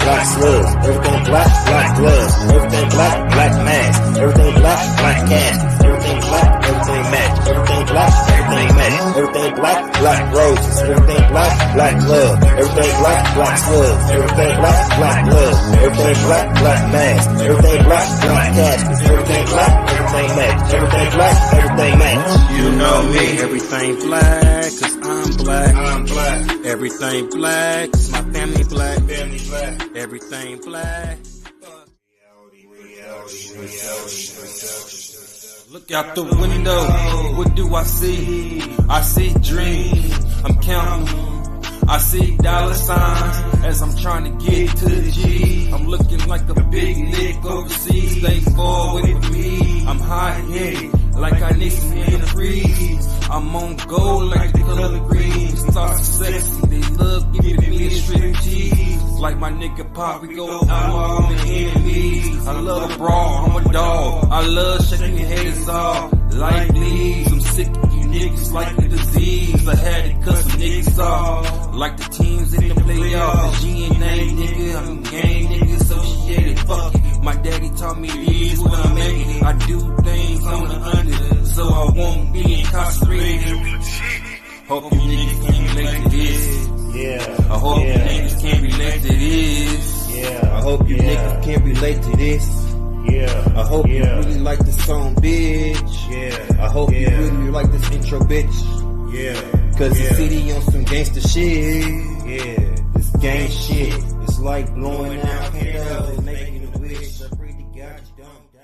black slugs. Everything black, black gloves. Everything black, black mask. Everything black, black caskets. Everything black, everything match. Everything black, everything match. Everything black, black roses. Everything black, black love. Everything black, black slugs. Everything black, black gloves. Everything black, black mask. Everything black, black caskets. Everything black, everything match. Everything black, everything match. You know me, everything black, cause I'm black. I'm black. Everything black, cause my family black. Family black. Everything black. Look out the window, what do I see? I see dreams, I'm counting them. I see dollar signs as I'm trying to get to the G. I'm looking like a big lick overseas, stay far away from me. I'm hot-headed, like I need some in the freeze. I'm on gold like the color green. Stars are sexy, they love giving me a strip cheese. Like my nigga Pop, we go out all the enemies. I love a brawl, I'm a dog. I love shaking your haters off like leaves. I'm sick of you niggas like the disease. I had to cut some niggas off like the teams in the playoffs. The G and A nigga, I'm a gang nigga associated. Fuck it, my daddy taught me this when I make it. I do things on the under, so I won't be incarcerated. Hope you niggas can relate to this. Yeah. I hope you niggas can relate to this. Yeah. I hope you niggas can relate to this. Yeah. I hope you really like this song, bitch. Yeah. I hope you really like this intro, bitch. Yeah. Cause the city on some gangster shit. Yeah. This gang shit. It's like blowing out candles and making a wish. I pray to God you don't die.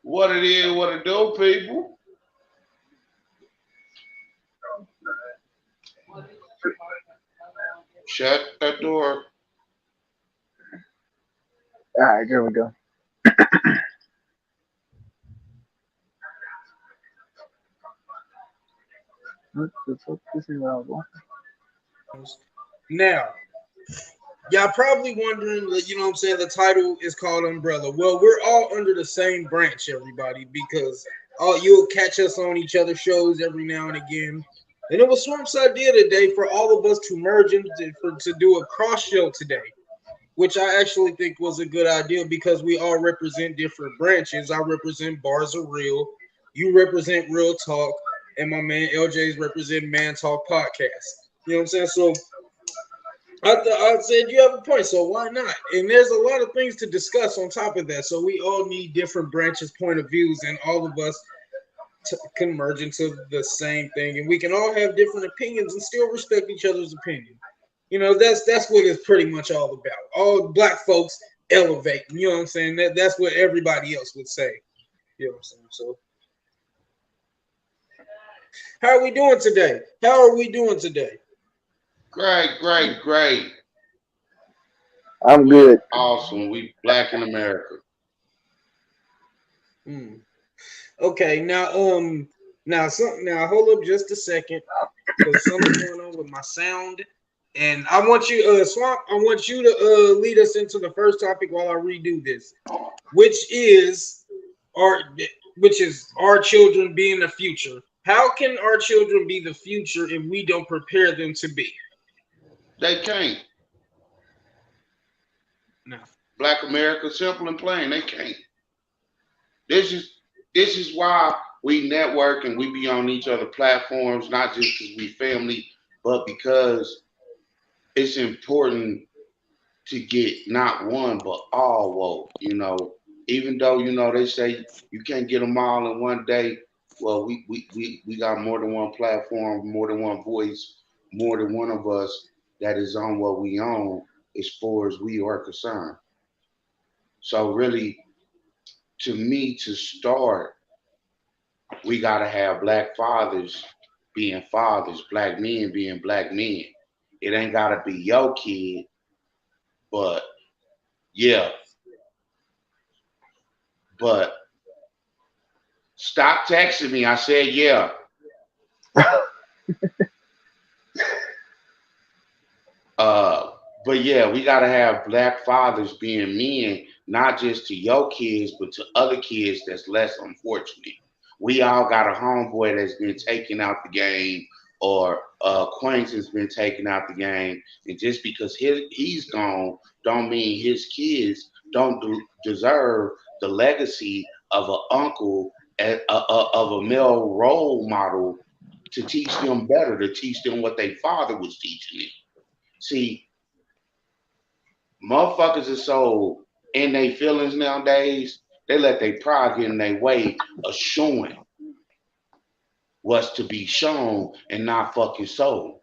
What it is, what it do, people? Shut that door. All right, there we go. What the fuck? This is what I want. Now, y'all probably wondering, you know what I'm saying, the title is called Umbrella. Well, we're all under the same branch, everybody, because you'll catch us on each other's shows every now and again. And it was Swamp's idea today for all of us to merge and to do a cross show today, which I actually think was a good idea because we all represent different branches. I represent Bars of Real, you represent Real Talk, and my man LJ's represent Man Talk Podcast. You know what I'm saying? So I said you have a point, so why not? And there's a lot of things to discuss on top of that. So we all need different branches, point of views, and all of us can merge into the same thing. And we can all have different opinions and still respect each other's opinion. You know, that's what it's pretty much all about. All black folks elevate. You know what I'm saying? That's what everybody else would say. You know what I'm saying? So how are we doing today? How are we doing today? Great. I'm good. Awesome. We black in America. Okay, now hold up just a second, because something's going on with my sound, and I want you, Swamp. I want you to lead us into the first topic while I redo this, which is our children being the future. How can our children be the future if we don't prepare them to be? They can't. No. Black America, simple and plain, they can't. This is why we network and we be on each other platforms, not just because we family, but because it's important to get not one but all woke. You know, even though they say you can't get them all in one day. Well, we got more than one platform, more than one voice, more than one of us that is on what we own as far as we are concerned. So really, to me, to start, we got to have black fathers being fathers, black men being black men. It ain't got to be your kid, but yeah. But stop texting me. I said, yeah. But yeah, we got to have black fathers being men not just to your kids, but to other kids that's less unfortunate. We all got a homeboy that's been taken out the game, or acquaintance been taken out the game, and just because he's gone, don't mean his kids don't deserve the legacy of an uncle, of a male role model, to teach them better, to teach them what their father was teaching them. See, motherfuckers are so in their feelings nowadays, they let their pride get in their way of showing what's to be shown and not fucking sold.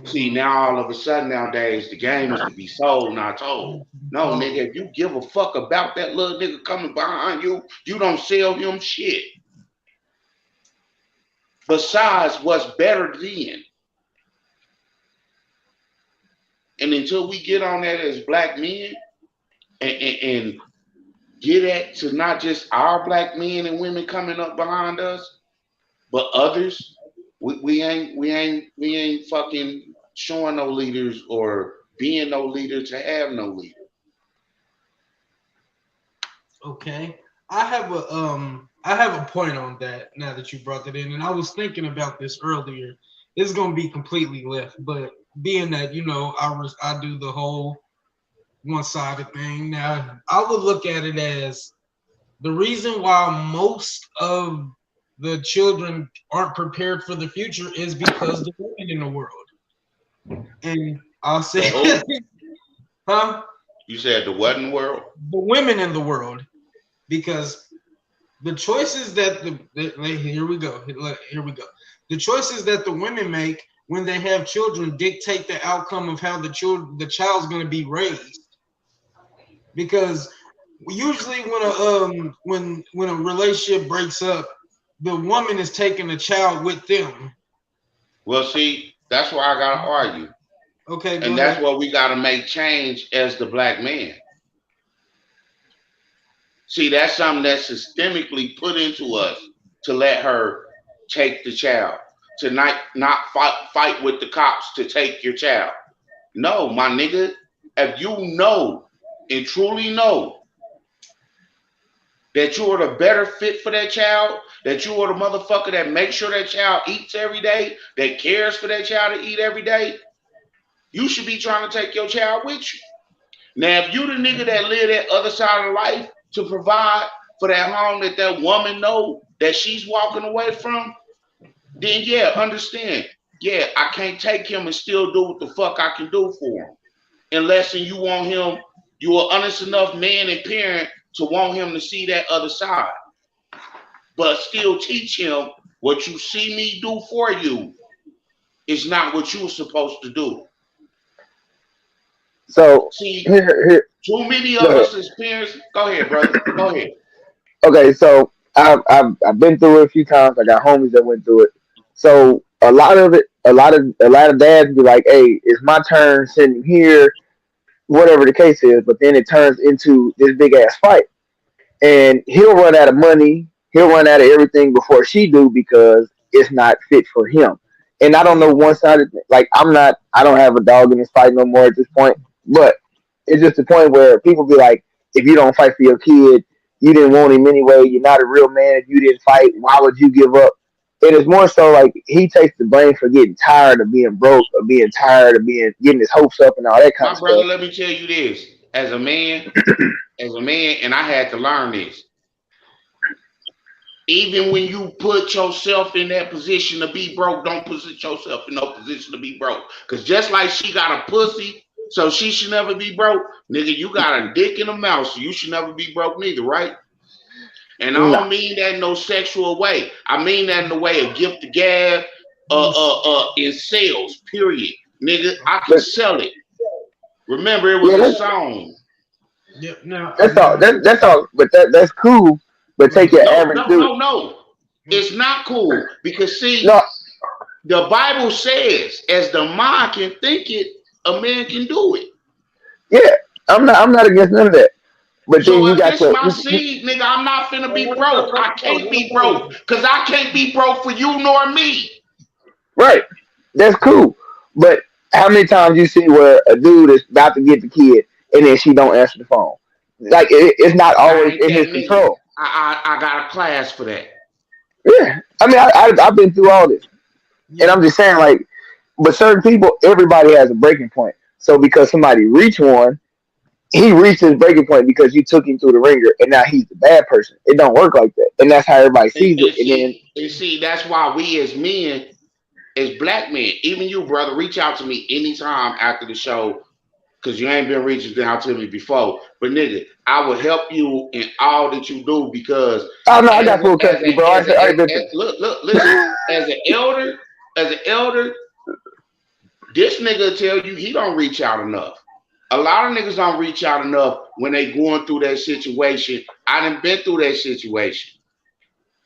See, now all of a sudden nowadays, the game is to be sold, not told. No, nigga, if you give a fuck about that little nigga coming behind you, you don't sell him shit. Besides what's better than. And until we get on that as black men and get at to not just our black men and women coming up behind us, but others, we ain't fucking showing no leaders or being no leader to have no leader. Okay. I have a point on that now that you brought that in, and I was thinking about this earlier. It's gonna be completely left, but being that I do the whole one-sided thing. Now I would look at it as the reason why most of the children aren't prepared for the future is because the women in the world. And I'll say, huh? You said the what in the world? The women in the world, because the choices that here we go. The choices that the women make when they have children dictate the outcome of how the child's going to be raised. Because usually when a relationship breaks up, the woman is taking the child with them. Well, see, that's why I gotta argue. Okay, and that's what we gotta make change as the black man. See, that's something that's systemically put into us to let her take the child, to not fight with the cops to take your child. No, my nigga, if you know and truly know that you are the better fit for that child, that you are the motherfucker that makes sure that child eats every day, that cares for that child to eat every day, you should be trying to take your child with you. Now, if you the nigga that live that other side of life to provide for that home that that woman know that she's walking away from, then yeah, understand. Yeah, I can't take him and still do what the fuck I can do for him. Unless you want him, you are honest enough man and parent to want him to see that other side. But still teach him what you see me do for you is not what you were supposed to do. So see, here. Too many of us as parents. Go ahead, brother. Go ahead. Okay, so I've been through it a few times. I got homies that went through it. So a lot of dads be like, "Hey, it's my turn. Send him here." Whatever the case is, but then it turns into this big ass fight, and he'll run out of money, he'll run out of everything before she do because it's not fit for him. And I don't know one sided, like I don't have a dog in this fight no more at this point, but it's just a point where people be like, if you don't fight for your kid, you didn't want him anyway, you're not a real man. If you didn't fight, why would you give up? It is more so like he takes the blame for getting tired of being broke, or being tired of getting his hopes up and all that kind of stuff. My brother, let me tell you this. As a man, and I had to learn this. Even when you put yourself in that position to be broke, don't put yourself in no position to be broke. Because just like she got a pussy, so she should never be broke, nigga, you got a dick and a mouth, so you should never be broke neither, right? And I don't mean that in no sexual way. I mean that in the way of gift to gab, in sales, period. Nigga, I can sell it. Remember, it was a song. Yep, no. That's all. But that's cool. But take your average dude. No. It's not cool. Because see, the Bible says, as the mind can think it, a man can do it. Yeah, I'm not against none of that. But so then you got to my seed, nigga, I'm not finna be broke. I can't be broke because I can't be broke for you nor me. Right. That's cool. But how many times you see where a dude is about to get the kid and then she don't answer the phone. Like it's not I always ain't in that his nigga. control. I got a class for that. Yeah, I mean, I've been through all this, and Yeah. I'm just saying, like, but certain people, everybody has a breaking point. So because somebody reached one, he reached his breaking point because you took him through the ringer, and now he's the bad person. It don't work like that, and that's how everybody And, sees and it. And then see, and see, that's why we as men, as black men, even you, brother, reach out to me anytime after the show because you ain't been reaching out to me before. But nigga, I will help you in all that you do because oh no, I as got full a, as custody, a, bro. as a, I been through. look, listen, as an elder, this nigga tell you he don't reach out enough. A lot of niggas don't reach out enough when they going through that situation. I done been through that situation.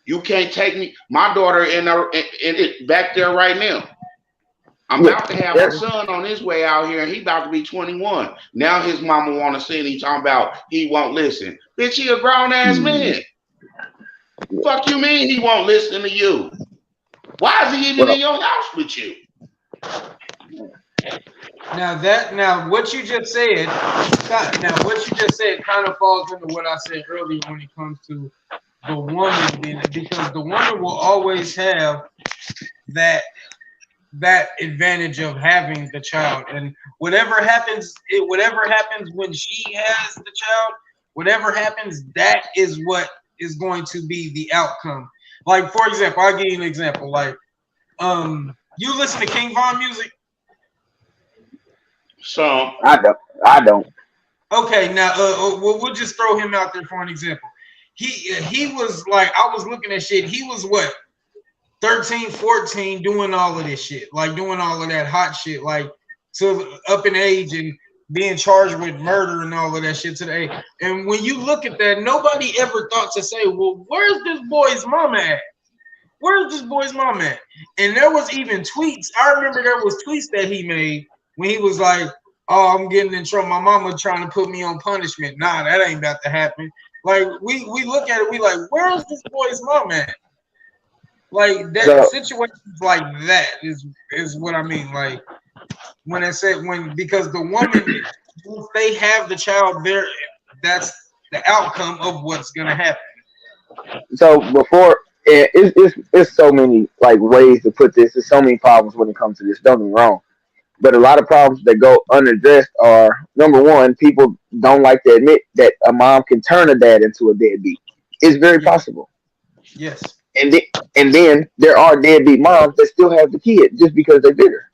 You can't take me. My daughter in it back there right now. I'm Yeah, about to have my yeah. son on his way out here, and he about to be 21. Now his mama want to see him. He talking about he won't listen. Bitch, he a grown ass man. Fuck you mean he won't listen to you? Why is he even in Well, your house with you? Now what you just said, kind of falls into what I said earlier when it comes to the woman being, because the woman will always have that advantage of having the child, and whatever happens when she has the child, whatever happens, that is what is going to be the outcome. Like, for example, I'll give you an example. Like, you listen to King Von music? So I don't. I don't. Okay, now we'll just throw him out there for an example. He was like, I was looking at shit. He was what, 13, 14, doing all of this shit, like doing all of that hot shit, like to up in age and being charged with murder and all of that shit today. And when you look at that, nobody ever thought to say, well, where's this boy's mom at? Where's this boy's mom at? And there was even tweets. I remember there was tweets that he made when he was like, oh, I'm getting in trouble. My mama trying to put me on punishment. Nah, that ain't about to happen. Like, we look at it, we like, where's this boy's mom at? Like, that So situations like that is what I mean. Like, when I said because the woman, if they have the child there, that's the outcome of what's gonna happen. so before it's so many like ways to put this. There's so many problems when it comes to this. Don't get me wrong, but a lot of problems that go unaddressed are number one, people don't like to admit that a mom can turn a dad into a deadbeat. It's very Yes, possible. yes, And then, and then there are deadbeat moms that still have the kid just because they're bitter.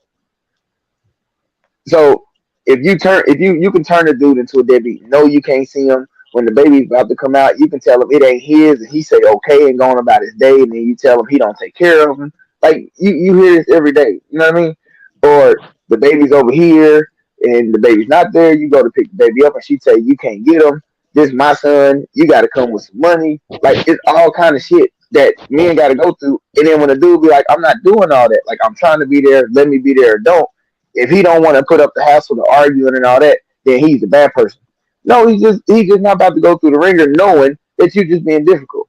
So if you can turn a dude into a deadbeat. No, you can't see him when the baby's about to come out. You can tell him it ain't his, and he say okay and going about his day. And then you tell him he don't take care of him. Like you hear this every day. You know what I mean? Or the baby's over here and the baby's not there. You go to pick the baby up and she say you can't get him. This is my son. You got to come with some money. Like it's all kind of shit that men got to go through. And then when a dude be like, I'm not doing all that. Like I'm trying to be there. Let me be there or don't. If he don't want to put up the hassle, the arguing and all that, then he's a bad person. No, he's just not about to go through the ringer knowing that you just being difficult.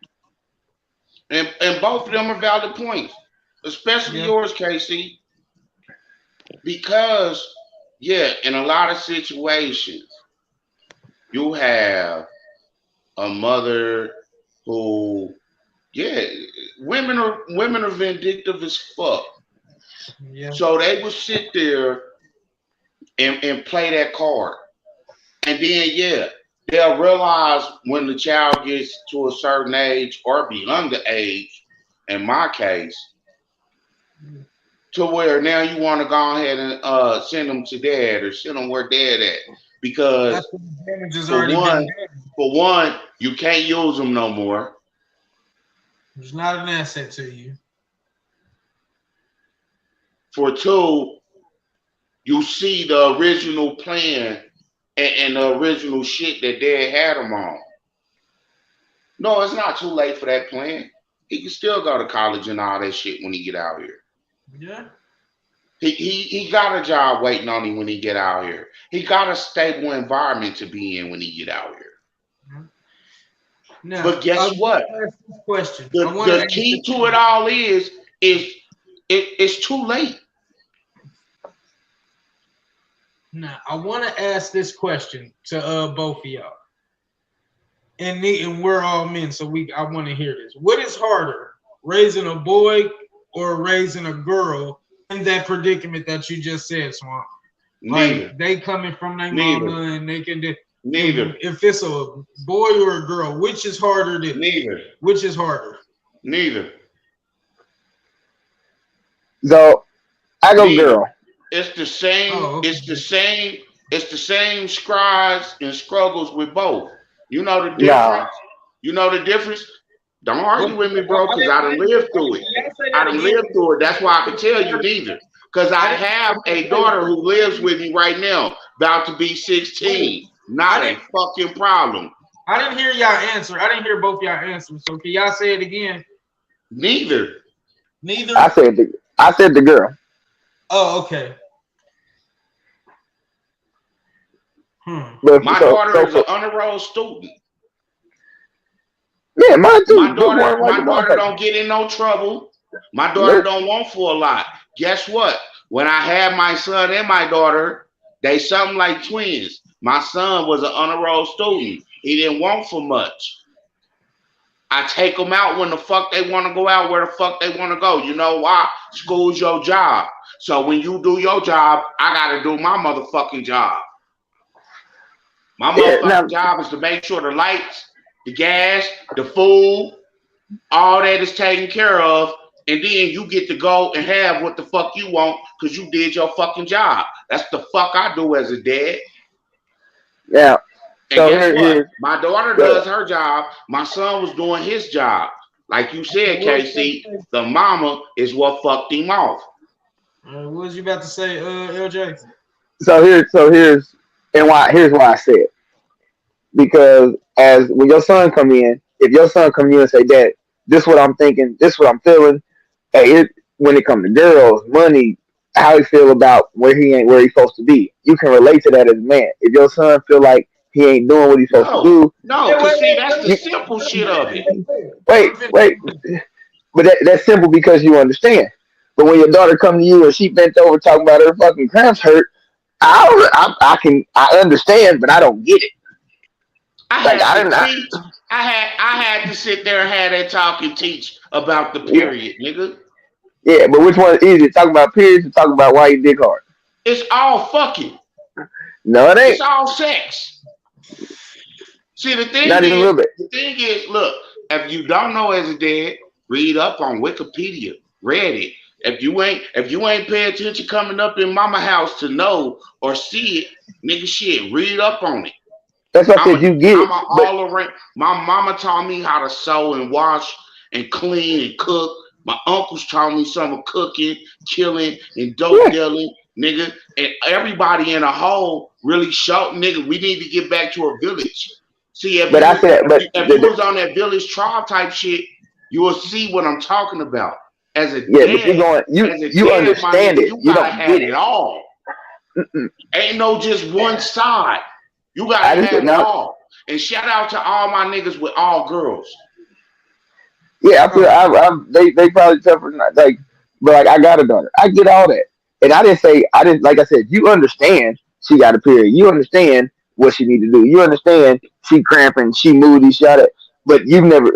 and both of them are valid points, especially yeah, yours, Casey, because yeah, in a lot of situations, you have a mother who, yeah, women are vindictive as fuck. yeah. So they will sit there and play that card. And then yeah, they'll realize when the child gets to a certain age or beyond the age, in my case, to where now you want to go ahead and send them to dad or send them where dad at. Because After the damage has for already been one, done, you can't use them no more. it's not an asset to you. For two, you see the original plan and the original shit that dad had him on. No, it's not too late for that plan. He can still go to college and all that shit when he get out here. Yeah. He got a job waiting on him when he get out here. He got a stable environment to be in when he get out here. Now, But I guess want what? to ask this question. I want to The ask key this to it all is it's too late. Now, I want to ask this question to both of y'all, and we're all men, so I want to hear this. What is harder, raising a boy or raising a girl in that predicament that you just said, Swamp? Neither. Like they coming from their mama and they can do. Neither. If it's a boy or a girl, which is harder? Neither. Which is harder? Neither. So I go Neither. girl. It's the same. Oh, okay. It's the same. It's the same strides and struggles with both. You know the difference. Nah. You know the difference. Don't argue with me, bro, because I done lived through it. I done lived through it. That's why I can tell you neither. Because I have a daughter who lives with me right now, about to be 16. Not a fucking problem. I didn't hear y'all answer. I didn't hear both y'all answers. So can y'all say it again? Neither. Neither. I said the girl. Oh, okay. But My daughter is an honor roll student. Yeah, mine too. My daughter don't get in no trouble. My daughter don't want for a lot. Guess what? When I had my son and my daughter, they something like twins. My son was an honor roll student. He didn't want for much. I take them out when the fuck they want to go out, where the fuck they want to go. You know why? School's your job. So when you do your job, I got to do my motherfucking job. My motherfucking job is to make sure the lights, the gas, the food, all that is taken care of. And then you get to go and have what the fuck you want because you did your fucking job. That's the fuck I do as a dad. Yeah. And so guess what? My daughter does her job. My son was doing his job. Like you said, KC, the mama is what fucked him off. What was you about to say, LJ? Here's why I said it. Because when your son come in, if your son come in and say, Dad, this is what I'm thinking, this is what I'm feeling. Hey, when it comes to girls, money, how he feel about where he's supposed to be, you can relate to that as a man. If your son feel like he ain't doing what he's supposed to do, because see, that's the simple shit of it. Wait, but that's simple because you understand. But when your daughter come to you and she bent over talking about her fucking cramps hurt, I understand, but I don't get it. I had to sit there and have that talk and teach about the period, nigga. Yeah, but which one is easier? Talking about periods or talking about why you dick hard? It's all fucking. No, it ain't. It's all sex. See, the thing is, look, if you don't know as a dad, read up on Wikipedia, Reddit. If you ain't paying attention coming up in mama house to know or see it, nigga, shit, read up on it. That's what I said. You get it. All around. My mama taught me how to sew and wash and clean and cook. My uncles taught me some of cooking, killing, and dope dealing, nigga. And everybody in a whole really showed, nigga, we need to get back to a village. See, if you was on that village tribe type shit, you will see what I'm talking about. As a dad, but you understand it. You don't get it all. Ain't no just one side. You gotta have it all. And shout out to all my niggas with all girls. Yeah, I feel they probably tougher than but I got a daughter. I get all that. And I didn't like I said, you understand she got a period. You understand what she need to do. You understand she cramping, she moody, but you've never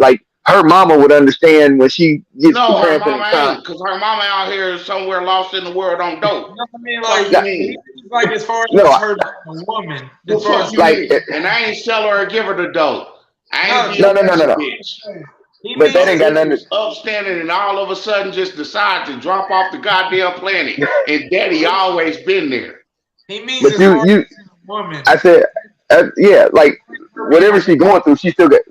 her mama would understand when she gets cramping. No, her mama ain't, because her mama out here somewhere lost in the world on dope. I mean, as far as her a woman, as far as and I ain't sell her or give her the dope. I ain't no. Bitch. But that ain't got nothing to upstanding and all of a sudden just decide to drop off the goddamn planet. And daddy always been there. He means but you woman. I said whatever she's going through, she still got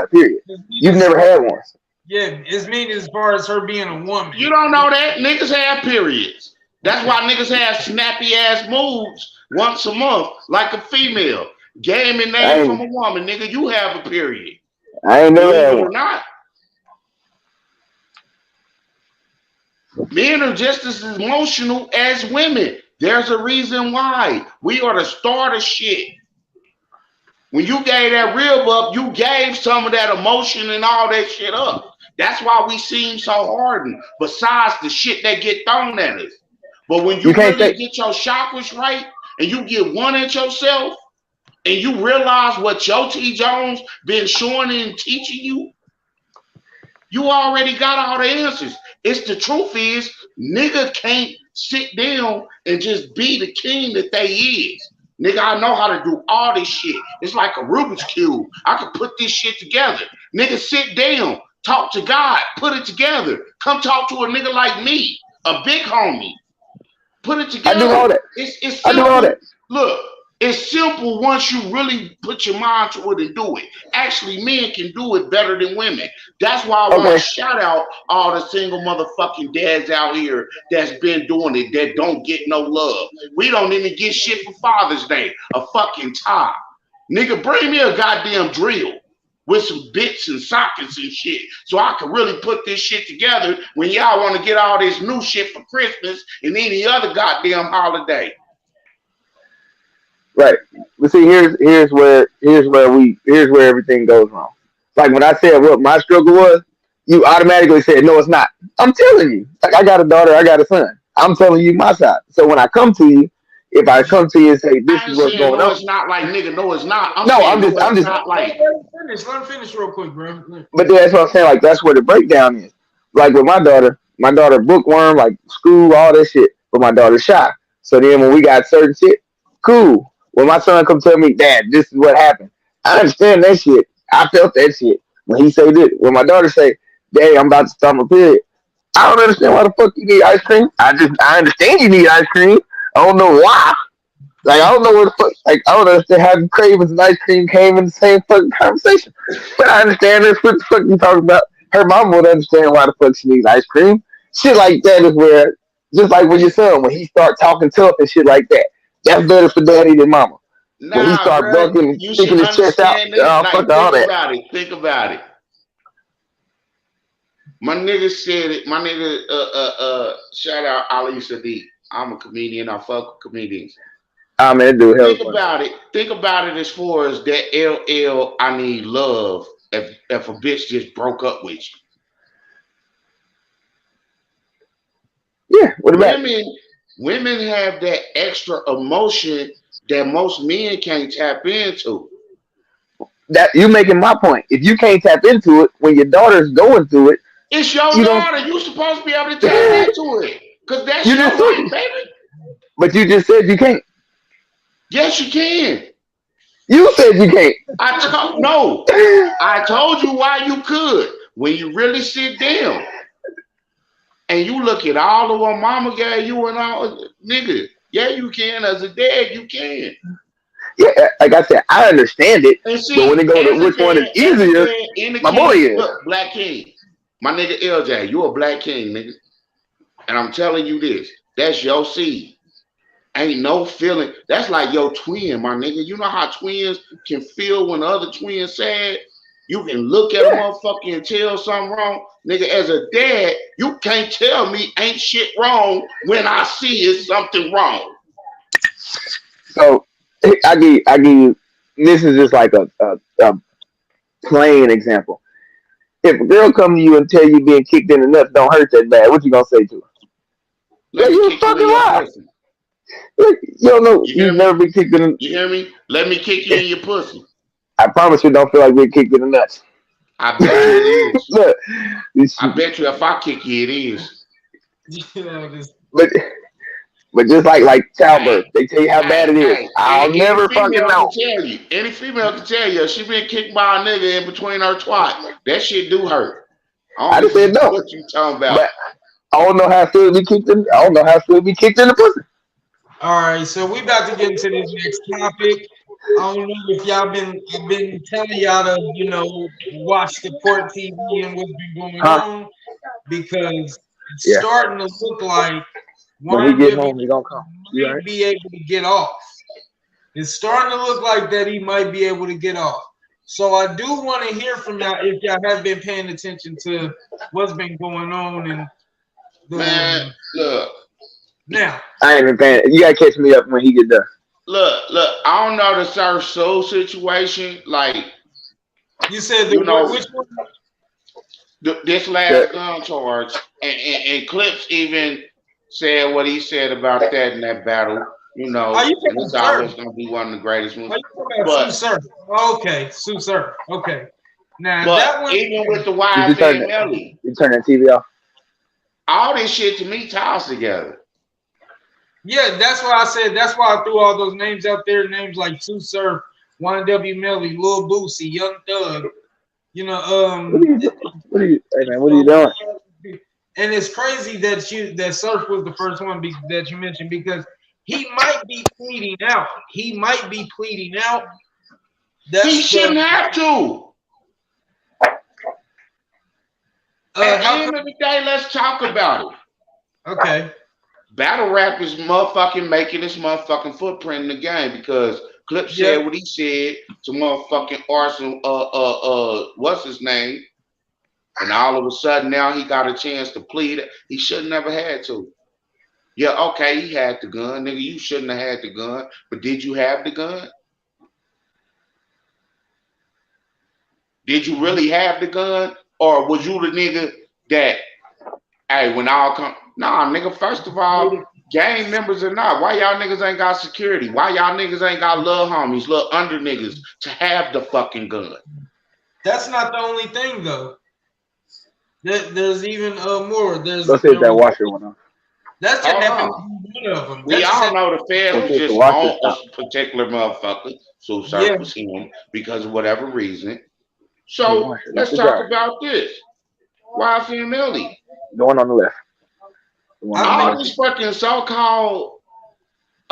a period. You've never had one. Yeah, it's mean as far as her being a woman. You don't know that. Niggas have periods. That's why niggas have snappy ass moves once a month, like a female. Game and name from a woman, nigga. You have a period. I ain't never had one. Or not. Men are just as emotional as women. There's a reason why. We are the start of shit. When you gave that rib up, you gave some of that emotion and all that shit up. That's why we seem so hardened. Besides the shit that get thrown at us. But when You you can't really say get your chakras right and you get one at yourself and you realize what your T. Jones been showing and teaching you, you already got all the answers. It's the truth is, nigga can't sit down and just be the king that they is. Nigga, I know how to do all this shit. It's like a Rubik's Cube. I can put this shit together. Nigga, sit down. Talk to God. Put it together. Come talk to a nigga like me, a big homie. Put it I do all together. that. It's I do all that. simple. Look, it's simple once you really put your mind to it and do it. Actually, men can do it better than women. That's why I want to Okay. shout out all the single motherfucking dads out here that's been doing it that don't get no love. We don't even get shit for Father's Day. A fucking tie. Nigga, bring me a goddamn drill with some bits and sockets and shit so I can really put this shit together when y'all want to get all this new shit for Christmas and any other goddamn holiday. Right. But see, here's where everything goes wrong. Like when I said what my struggle was, you automatically said, no, it's not. I'm telling you. Like I got a daughter, I got a son. I'm telling you my side. So when I come to you, if I come to you and say this I is ain't what's saying going no, on, it's not like nigga, no, it's not. I'm no, saying no, I'm it's just. not like. Let him finish real quick, bro. But that's what I'm saying. Like that's where the breakdown is. Like with my daughter bookworm, like school, all that shit. But my daughter's shy. So then when we got certain shit, cool. When my son come tell me, Dad, this is what happened. I understand that shit. I felt that shit. When he say this, when my daughter say, Dad, I'm about to start my period. I don't understand why the fuck you need ice cream. I understand you need ice cream. I don't know why. Like I don't know where the fuck. Like I don't understand how the cravings and ice cream came in the same fucking conversation. But I understand this. What the fuck you talking about? Her mom would understand why the fuck she needs ice cream. Shit like that is where, just like with your son, when he start talking tough and shit like that, that's better for daddy than mama. When he Nah, start bro, bucking, you should sticking his chest out, understand this. oh Like, fuck all think that. about it. Think about it. My nigga said it. My nigga, shout out Ali Sadiq. I'm a comedian. I fuck with comedians. Ah man, dude, hell Think fun. about it. Think about it as far as that LL. I need love. If a bitch just broke up with Yeah, what you, about it? women have that extra emotion that most men can't tap into. That you making my point. If you can't tap into it when your daughter's going through it, It's your you don't. daughter. You supposed to be able to tap into it, cause that's You just your life, said, baby. but you just said you can't. Yes, you can. You said you can't. No. I told you why you could. When you really sit down and you look at all of what mama gave you and all, nigga, yeah, you can. As a dad, you can. Yeah, like I said, I understand it, And but when see, it goes to which one is as a easier, dad, and the my boy king, is. look, black king. My nigga LJ, you a black king, nigga. And I'm telling you this, that's your seed. Ain't no feeling. That's like your twin, my nigga. You know how twins can feel when the other twin's sad? You can look at a Yeah. motherfucker and tell something wrong. Nigga, as a dad, you can't tell me ain't shit wrong when I see it's something wrong. So I give you. This is just like a plain example. If a girl come to you and tell you being kicked in the nuts don't hurt that bad, what you gonna say to her? Let Like, me you kick you fucking in your lie. pussy. Like, you don't know. You hear You've never me? been kicked in. You hear me? Let me kick you in your pussy. I promise you, don't feel like being kicked in the nuts. I bet you it is. Look, I bet you if I kick you, it is. but just like childbirth, Hey, they tell you how bad it is. I'll any never fucking female can know. tell you. Any female can tell you she been kicked by a nigga in between her twat. That shit do hurt. I I don't just give a said fuck no, what you talking about. but I don't know how it feels to be kicked in. I don't know how it feels to be kicked in the pussy. All right, so we about to get into this next topic. I don't know if I've been telling y'all to, watch the Port TV and what's been going Huh? on because it's Yeah. starting to look like When he one get WWE home, he gonna come. You might right? be able to get off. It's starting to look like that he might be able to get off. So I do want to hear from y'all if y'all have been paying attention to what's been going on and Man, look, now. I ain't been paying. You gotta catch me up when he get done. look. I don't know the Sir Soul situation. Like, You said you know, which one? this last gun charge and Clips even said what he said about that in that battle, you Are know, you and talking it's about always Surf? gonna be one of the greatest Are ones. you talking about Sue But Surf? Okay, Sue Surf. Okay. Now but that one, even with the Did you turn YFN it? Melly, You turn that TV off? all this shit to me ties together. yeah, that's why I said. That's why I threw all those names out there. Names like Sue Surf, YW Melly, Lil Boosie, Young Thug. You know, What are you? What are you? Hey man, what are you so, doing? and it's crazy that Surf was the first one that you mentioned because he might be pleading out. He might be pleading out. He That's shouldn't have to. At the how end of the day, let's talk about it. okay. Battle rap is motherfucking making this motherfucking footprint in the game because Clip Yeah. said what he said to motherfucking Arson, what's his name? And all of a sudden now he got a chance to plead. He should never had to. Yeah, okay, he had the gun. Nigga, you shouldn't have had the gun. But did you have the gun? Did you really have the gun? Or was you the nigga that, hey, when all come, nah, nigga, first of all, gang members or not, why y'all niggas ain't got security? Why y'all niggas ain't got little homies, little under niggas to have the fucking gun? That's not the only thing though. There's even more. Go see if that washer went on. That just Hold happened on. to be one of them. We all know the feds Go was see if the just washer on stopped. a particular motherfucker. So Yeah. Surf was him because of whatever reason. The So washer. let's The talk jar. about this. YFN Melly. The one on the left. The one on the All left. these fucking so-called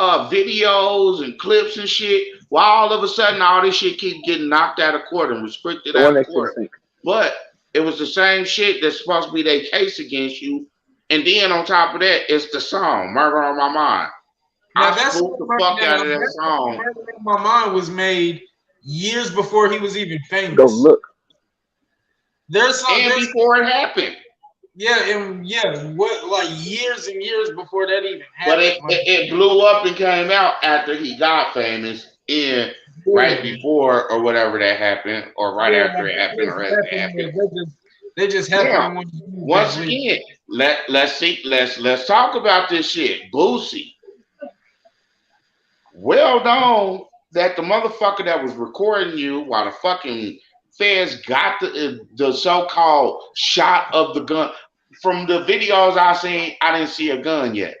videos and clips and shit, why all of a sudden all this shit keep getting knocked out of court and restricted The out one of next to the court? sink. But it was the same shit that's supposed to be their case against you. And then on top of that, it's the song, Murder on My Mind. Now I that's spooked the fuck out of that song. Murder on My Mind was made years before he was even famous. Go look. There's some And before it happened. what like years and years before that even But happened. it blew up and came out after he got famous and right before or whatever that happened, or right after it happened, or as it happened. They just happened Now, when once again, let's talk about this shit. Boosie. Well known that the motherfucker that was recording you while the fucking feds got the so-called shot of the gun. From the videos I seen, I didn't see a gun yet.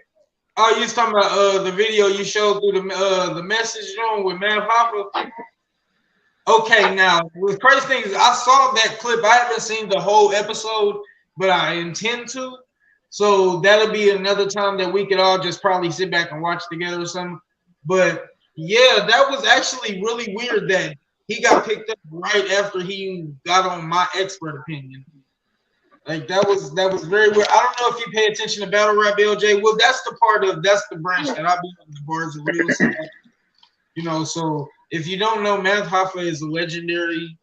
Oh, you was talking about the video you showed through the message room with Mav Hoffa? Okay, now the crazy thing is I saw that clip. I haven't seen the whole episode, but I intend to. So that'll be another time that we could all just probably sit back and watch together or something. But yeah, that was actually really weird that he got picked up right after he got on My Expert Opinion. Like that was very weird. I don't know if you pay attention to battle rap, LJ. Well, that's the branch that I be on, the bars of real stuff. You know, so if you don't know, Math Hoffa is a legendary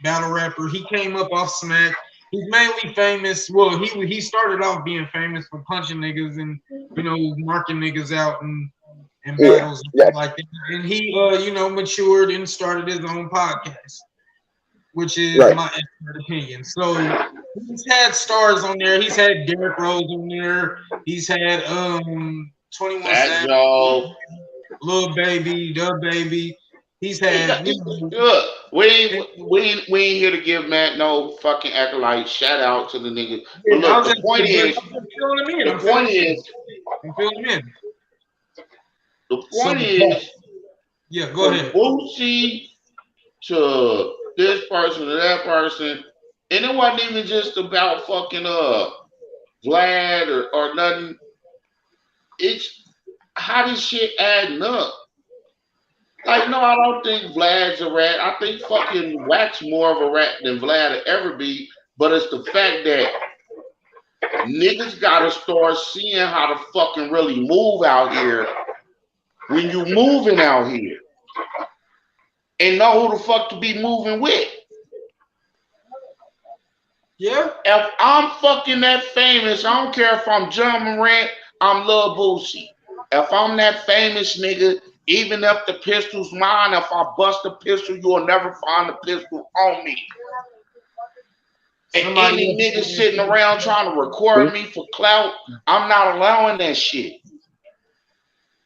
battle rapper. He came up off Smack. He's mainly famous. Well, he started off being famous for punching niggas and marking niggas out and battles and stuff like that. And he matured and started his own podcast, which is My Expert Opinion. So he's had stars on there. He's had Derrick Rose on there. He's had 21 Savage, Lil Baby, Dub Baby. He's had. Look, we ain't here to give Matt no fucking accolade. Shout out to the nigga. But look, the point is, yeah, go ahead. Boosie to this person to that person, and it wasn't even just about fucking Vlad or nothing. It's how this shit adding up. Like, no, I don't think Vlad's a rat. I think fucking Wack's more of a rat than Vlad will ever be. But it's the fact that niggas gotta start seeing how to fucking really move out here when you moving out here. And know who the fuck to be moving with. Yeah. If I'm fucking that famous, I don't care if I'm John Morant, I'm Lil Boosie. If I'm that famous nigga, even if the pistol's mine, if I bust a pistol, you'll never find the pistol on me. And any nigga sitting around trying to record me for clout, I'm not allowing that shit.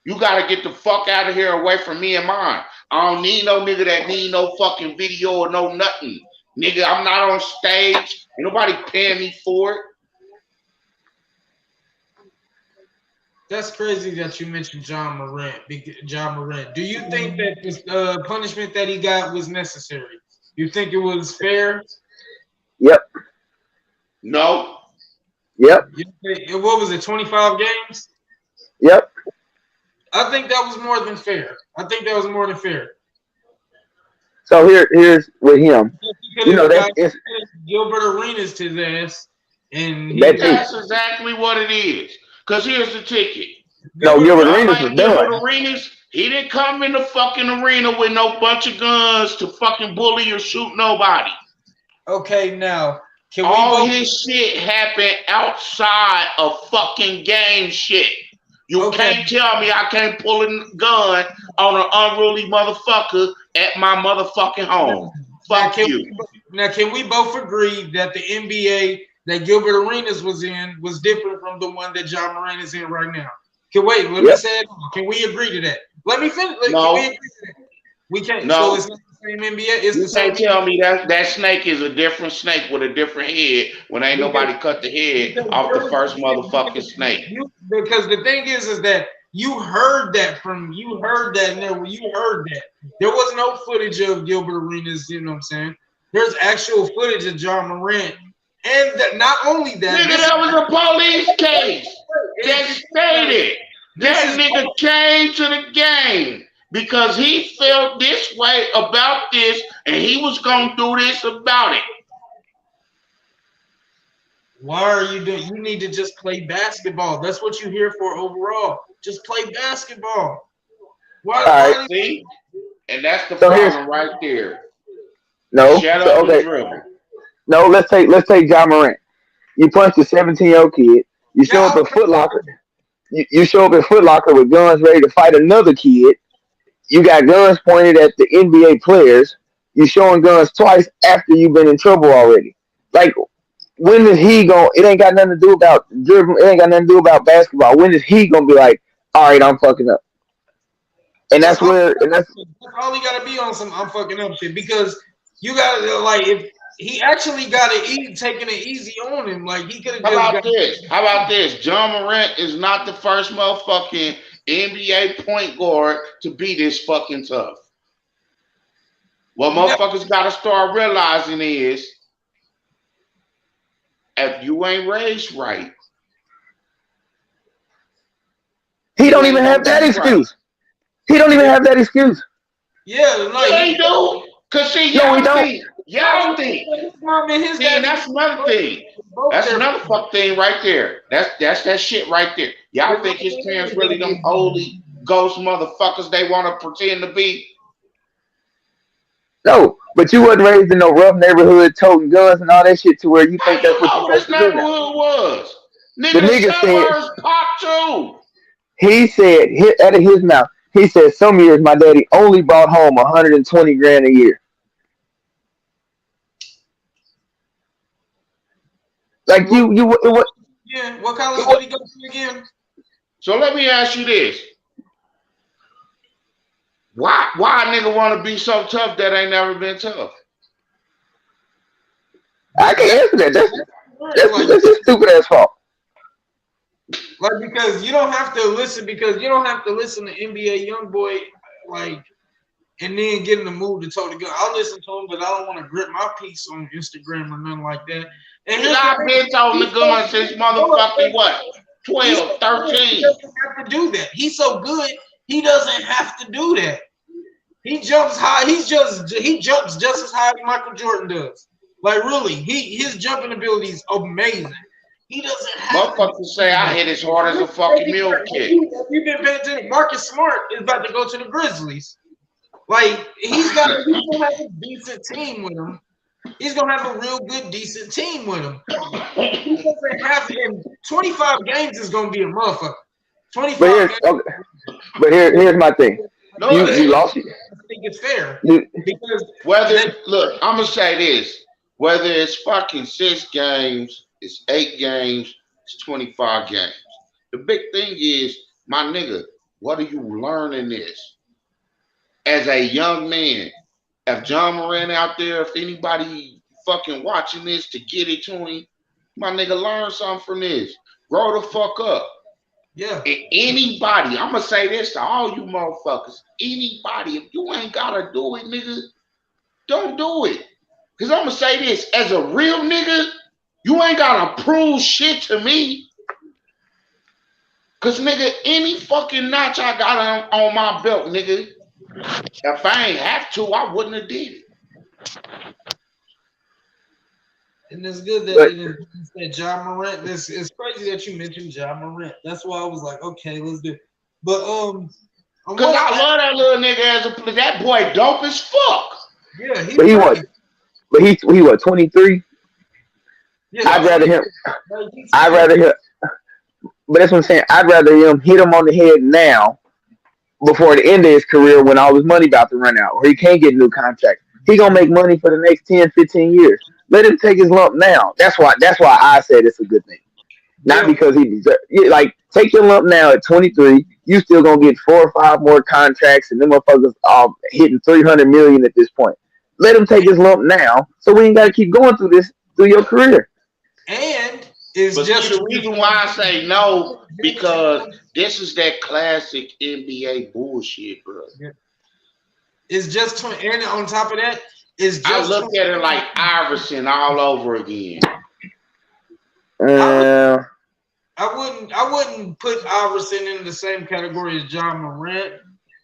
You gotta get the fuck out of here away from me and mine. I don't need no nigga that need no fucking video or no nothing. Nigga, I'm not on stage. Ain't nobody paying me for it. That's crazy that you mentioned John Morant. John Morant. Do you think that this punishment that he got was necessary? You think it was fair? Yep. No. Yep. What was it, 25 games? Yep. I think that was more than fair. So here's with him. You know, that's Gilbert Arenas to his ass. And that's exactly what it is. Because here's the ticket. No, Gilbert Arenas was done. Arenas, he didn't come in the fucking arena with no bunch of guns to fucking bully or shoot nobody. Okay, now, all his shit happened outside of fucking game shit. You can't tell me I can't pull a gun on an unruly motherfucker at my motherfucking home. Fuck you. Now, can we both agree that the NBA that Gilbert Arenas was in was different from the one that John Morant is in right now? Let me say it. Can we agree to that? Let me finish. No. Can we agree to that? We can't. No. So it's not the same NBA. It's you the same. Can't tell me that snake is a different snake with a different head when ain't nobody cut the head off the first motherfucking snake. Because the thing is that you heard that. There was no footage of Gilbert Arenas, you know what I'm saying? There's actual footage of John Morant. And that, not only that. Nigga, that was a police case. That stated. That nigga came to the game because he felt this way about this and he was going to do this about it. Why are you doing? You need to just play basketball. That's what you're here for overall. Just play basketball. Why? See? And that's the problem right there. No. Shut up and dribble. No, let's take John Morant. You punched a 17-year-old kid. You show up at Foot Locker. You show up at Foot Locker with guns ready to fight another kid. You got guns pointed at the NBA players. You showing guns twice after you've been in trouble already. Like, when is he going? It ain't got nothing to do about dribbling. It ain't got nothing to do about basketball. When is he gonna be like, all right, I'm fucking up? And that's all he gotta be on some I'm fucking up shit, because you gotta, like, if he actually got it taking it easy on him, like he could have. How about this? John Morant is not the first motherfucking NBA point guard to be this fucking tough. What motherfuckers gotta start realizing is, if you ain't raised right, he don't even have that excuse. He don't even have that excuse. Yeah, like they do. Cause see, y'all think. See, and that's another thing. That's another fuck thing right there. That's that shit right there. Y'all think his parents really them holy ghost motherfuckers they want to pretend to be? No, but you wasn't raised in no rough neighborhood, toting guns and all that shit to where you think that's what you're supposed to do. This neighborhood was. The nigga said, pop too. He said, out of his mouth, he said, some years my daddy only brought home $120,000 a year. Like what? Yeah, what college did he go to again? So let me ask you this. Why a nigga want to be so tough that ain't never been tough? I can answer that. That's his stupid ass fault. Like, because you don't have to listen to NBA YoungBoy, like, and then get in the mood to talk to gun. I'll listen to him, but I don't want to grip my piece on Instagram or nothing like that. And I've been talking to gun since motherfucking what? 12, 13. He doesn't have to do that. He's so good, he doesn't have to do that. He jumps high. He jumps just as high as Michael Jordan does. Like, really, his jumping ability is amazing. He doesn't have motherfuckers say I hit as hard as a fucking mule kick. You've been paying attention. Marcus Smart is about to go to the Grizzlies. Like, he's gonna have a decent team with him. He's gonna have a real good, decent team with him. He doesn't have in 25 games is gonna be a motherfucker. 25 games. But here's my thing. No, you lost it. I think it's fair. Look, I'm gonna say this. Whether it's fucking 6 games, it's 8 games, it's 25 games. The big thing is, my nigga, what are you learning this? As a young man, if John Moran out there, if anybody fucking watching this to get it to him, my nigga, learn something from this. Grow the fuck up. Yeah. And anybody, I'm gonna say this to all you motherfuckers. Anybody, if you ain't gotta do it, nigga, don't do it. Cause I'm gonna say this, as a real nigga, you ain't gotta prove shit to me. Cause nigga, any fucking notch I got on my belt, nigga, if I ain't have to, I wouldn't have did it. And it's good that you said John Morant. It's crazy that you mentioned John Morant. That's why I was like, okay, let's do it. But cause I love that little nigga as a player. That boy dope as fuck. Yeah, he what 23? Yeah, I'd rather him. But that's what I'm saying. I'd rather him hit him on the head now before the end of his career when all his money about to run out or he can't get a new contract. He gonna make money for the next 10, 15 years. Let him take his lump now. That's why I said it's a good thing. Not because he deserves. Like, take your lump now at 23. You still gonna get 4 or 5 more contracts, and them motherfuckers are hitting 300 million at this point. Let him take his lump now, so we ain't gotta keep going through this through your career. And it's but just the reason why I say no, because this is that classic NBA bullshit, bro. It's just and on top of that. I look at it like Iverson all over again. I wouldn't put Iverson in the same category as John Morant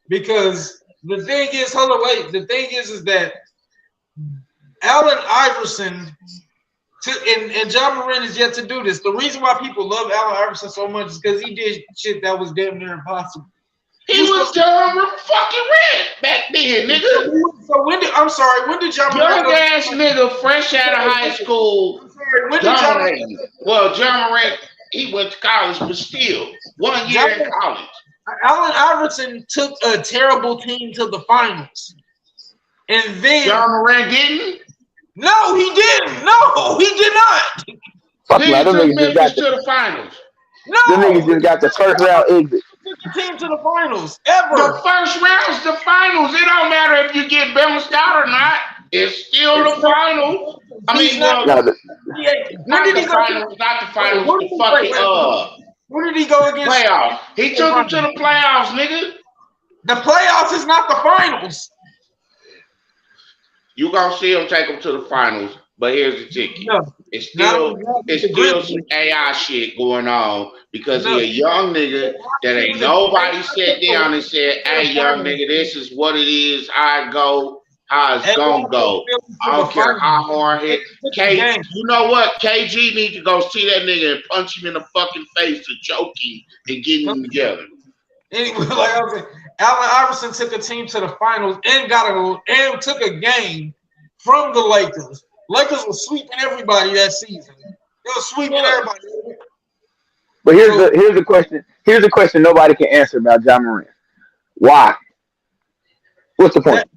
because the thing is, the thing is that Allen Iverson and John Morant is yet to do this. The reason why people love Allen Iverson so much is because he did shit that was damn near impossible. He was John fucking Red back then, nigga. So when did John Morant? Young ass nigga, fresh out of high school. When did John Morant? Well, John Morant, he went to college, but still, 1 year in college. Allen Iverson took a terrible team to the finals. And then John Morant didn't? No, he didn't. No, he did not. Fuck man, them niggas just got to the finals. No, them niggas just got the first round exit. The team to the finals ever. The first round's the finals. It don't matter if you get bounced out or not. It's still the finals. I mean, when did he go? Not the finals. The fucking When did he go against playoffs? He took him to the playoffs, nigga. The playoffs is not the finals. You gonna see him take him to the finals, but here's the ticket. No, it's still some AI shit going on because he a young nigga that ain't nobody sat down and said, "Hey, young nigga, this is what it is. I go, how it's gonna go. I don't care how hard hit." You know what? KG need to go see that nigga and punch him in the fucking face to choke him and get him together. Anyway, like I was saying, Allen Iverson took a team to the finals and took a game from the Lakers. Lakers was sweeping everybody that season. They were sweeping everybody. But here's the question. Here's the question nobody can answer about John Morant. Why? What's the point?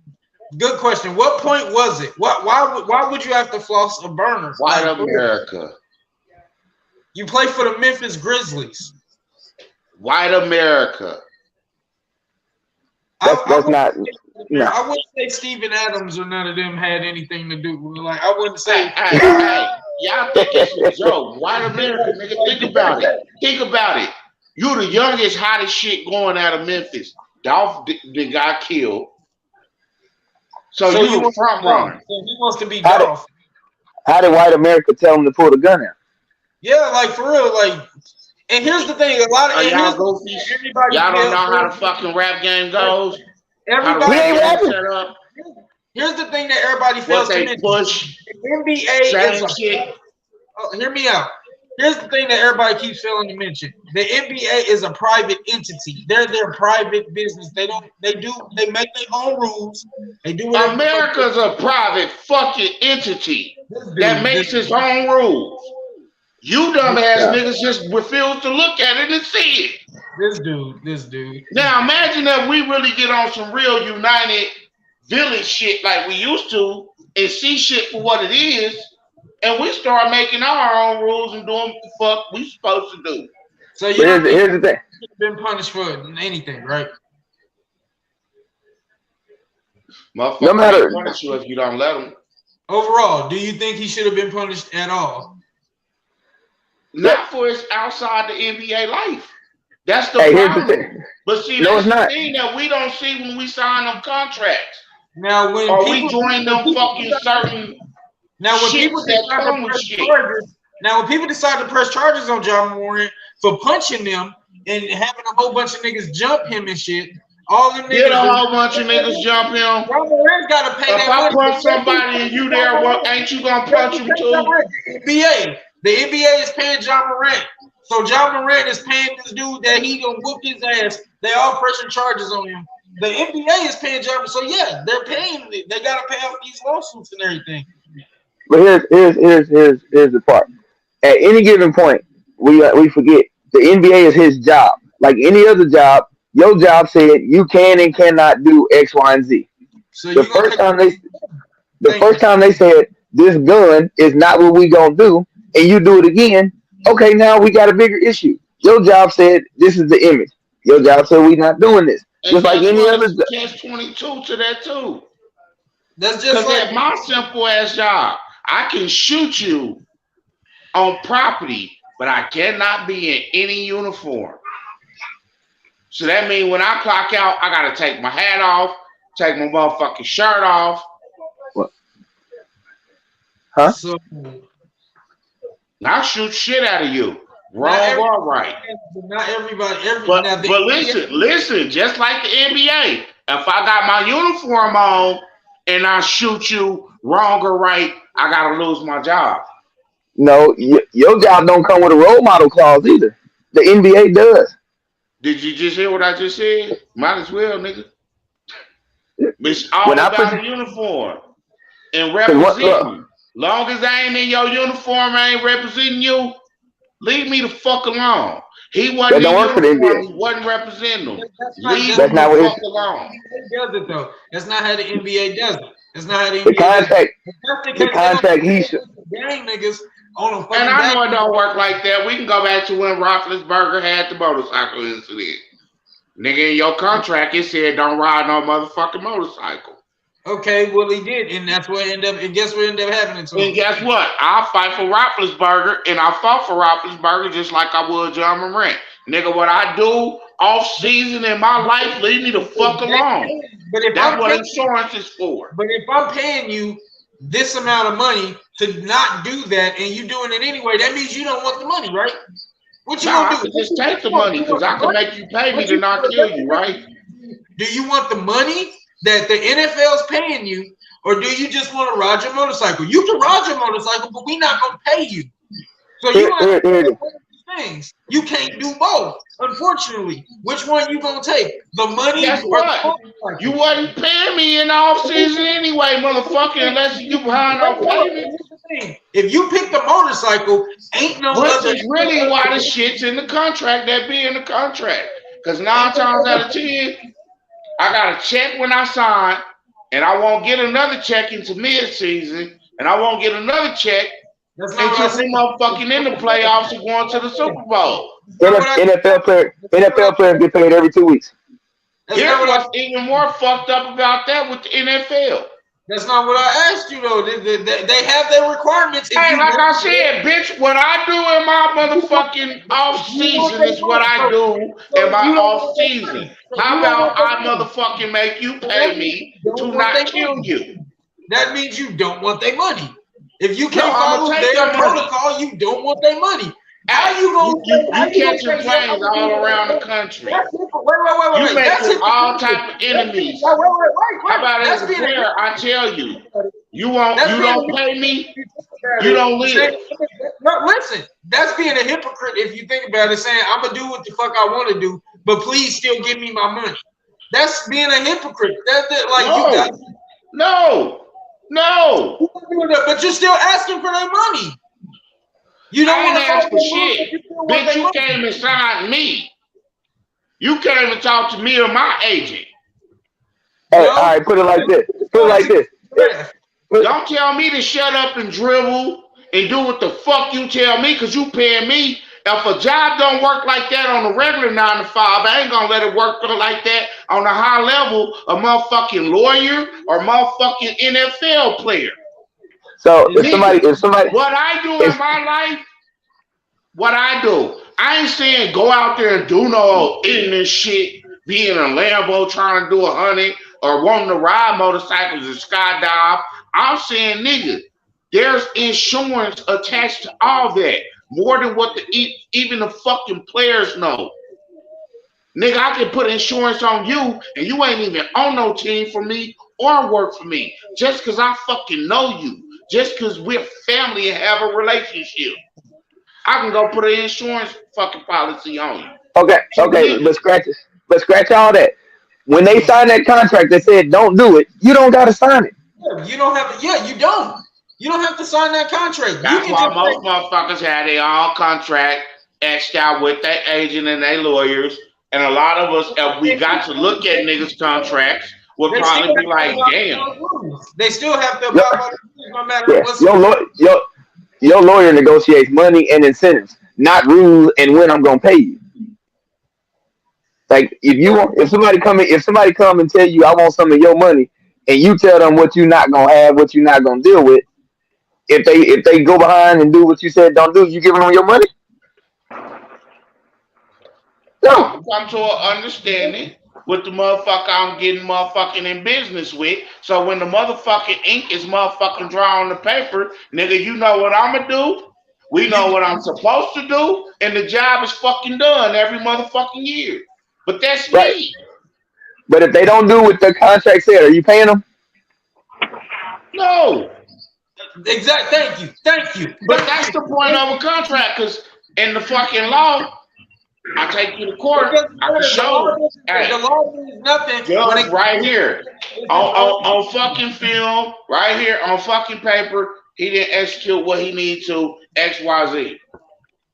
Good question. What point was it? Why would you have to floss a burner? White America. You play for the Memphis Grizzlies. White America. That's not. No. I wouldn't say Steven Adams or none of them had anything to do with it. Like I wouldn't say. Hey, y'all think it's a joke? White America, nigga. Think about it. Think about it. You the youngest, hottest shit going out of Memphis. Dolph got killed. So you the front runner. So he wants to be Dolph. How did White America tell him to pull the gun out? Yeah, like for real, like. And here's the thing: a lot of y'all don't know how the fucking rap game goes. Everybody ain't rapping. Here's the thing that everybody fails to mention. Push. The NBA is shit. Hear me out. Here's the thing that everybody keeps failing to mention. The NBA is a private entity. They're their private business. They make their own rules. They do whatever. America's a private fucking entity that makes its own rules. You dumbass niggas just refuse to look at it and see it. This dude. Now imagine that we really get on some real united village shit like we used to, and see shit for what it is, and we start making our own rules and doing what the fuck we supposed to do. So you don't think here's the thing. he's been punished for anything, right? Motherfucker, No matter- they punish you if you don't let them. Overall, do you think he should have been punished at all? Not for his outside the NBA life. That's the Hey, here's the problem. thing. But see, No, that's it's the not. thing that we don't see when we sign them contracts. Now, when Or people we join them fucking certain now when shit people that decide come to with press shit. charges, now when people decide to press charges on John Morant for punching them and having a whole bunch of niggas jump him and shit, all them niggas. Get a whole bunch of niggas jump him. John Morant's got to pay If that I money. punch somebody and you there, what ain't you gonna punch him too? The NBA is paying John Morant. So John Morant is paying this dude that he gonna whoop his ass. They all pressing charges on him. The NBA is paying John Morant. So yeah, they're paying. They gotta pay off these lawsuits and everything. But here's the part. At any given point, we forget the NBA is his job. Like any other job, your job said you can and cannot do X, Y, and Z. So The first time they said this gun is not what we gonna do, and you do it again. Okay, now we got a bigger issue. Your job said this is the image. Your job said we not doing this. And Just like any other. catch 22 to that too. That's Because just like that's my simple ass job. I can shoot you on property, but I cannot be in any uniform. So that means when I clock out, I gotta take my hat off, take my motherfucking shirt off. What? Huh? So And I'll shoot shit out of you. Wrong or right. not everybody. But now, listen, just like the NBA, if I got my uniform on and I shoot you wrong or right, I gotta lose my job. No, your job don't come with a role model clause either. The NBA does. Did you just hear what I just said? Might as well, nigga. It's all When I about put- the uniform and representing. Long as I ain't in your uniform, I ain't representing you. Leave me the fuck alone. He wasn't That don't in work for the uniform. NBA. He wasn't representing them. Leave That's me not the what fuck alone. does it though. That's not how the NBA does it. That's not how the The NBA does contract, it. the contract he should. Gang niggas on a fucking And I know it gang. don't work like that. We can go back to when Roethlisberger had the motorcycle incident. Nigga, in your contract, it said don't ride no motherfucking motorcycle. Okay, well he did, and that's what ended up. And guess what ended up happening to him? And guess what? I'll fight for Roethlisberger, and I fought for Roethlisberger just like I would John Morant. Nigga, what I do off season in my life, leave me the fuck alone. But if That's I'm what paying, insurance is for. but if I'm paying you this amount of money to not do that, and you doing it anyway, that means you don't want the money, right? What you Nah, I gonna can do? just take the money because I can make you pay me to not kill you, right? Do you want the money that the NFL's paying you, or do you just want to ride your motorcycle? You can ride your motorcycle, but we're not gonna pay you. So you have to do both these things. You can't do both, unfortunately. Which one you gonna take? The money? Guess or what? the motorcycle? You wasn't paying me in the off season anyway, motherfucker, unless you behind on payment. Here's the thing. If you pick the motorcycle, ain't no Which other. is really why the shit's in the contract that be in the contract. Because 9 times out of 10, I got a check when I sign, and I won't get another check into mid-season, and I won't get another check That's not what I until said. we motherfucking in the playoffs and going to the Super Bowl. NFL players get paid every 2 weeks. That's Here's not what I what's even more fucked up about that with the NFL. That's not what I asked you though. They have their requirements. If Hey, you like I want- said, bitch, what I do in my motherfucking off season is what I do in my off season. How about I motherfucking make you pay me to not kill you? That means you don't want their money. If you can't No, I'ma follow take their your money. protocol, you don't want their money. How Hey, you gonna? you catching planes all around the country. Wait. You That's making all type of enemies. Wait. How about as That's a being player, I tell you, you That's don't being- pay me, you don't live. No, listen. That's being a hypocrite if you think about it. Saying I'm gonna do what the fuck I want to do, but please still give me my money. That's being a hypocrite. That's like you got. No. But you're still asking for their money. You don't I want ain't to ask for shit. Bitch, you came and signed me. You came and talked to me or my agent. Hey, all right, put it like this. Don't tell me to shut up and dribble and do what the fuck you tell me, because you paying me. If a job don't work like that on a regular 9 to 5, I ain't gonna let it work like that on a high level, a motherfucking lawyer or motherfucking NFL player. So Nigga, if somebody, what I do in my life, what I do, I ain't saying go out there and do no ignorant shit, be in a Lambo trying to do 100 or wanting to ride motorcycles and skydive. I'm saying, nigga, there's insurance attached to all that. More than what even the fucking players know. Nigga, I can put insurance on you and you ain't even on no team for me or work for me. Just because I fucking know you. Just because we're family and have a relationship. I can go put an insurance fucking policy on you. okay, but scratch all that. When they signed that contract, they said don't do it. You don't gotta sign it. You don't have to. Yeah, you don't. You don't have to sign that contract. That's why most motherfuckers have their own contract etched out with their agent and their lawyers. And a lot of us, if we got to look at niggas' contracts, will probably be like, damn. They still have to abide by the rules no matter what's Your lawyer negotiates money and incentives, not rules and when I'm gonna pay you. Like if somebody come and tell you I want some of your money, and you tell them what you're not gonna have, what you're not gonna deal with. If they go behind and do what you said don't do, you giving them your money? No. Come to an understanding with the motherfucker I'm getting motherfucking in business with. So when the motherfucking ink is motherfucking drawn on the paper, nigga, you know what I'm gonna do. We know what I'm supposed to do, and the job is fucking done every motherfucking year. But that's right. Me. But if they don't do what the contract said, are you paying them? No. Exactly. Thank you. But that's the point of a contract, because in the fucking law, I take you to court. I can show the law means nothing. Just right here on fucking film, right here on fucking paper, he didn't execute what he needed to. XYZ.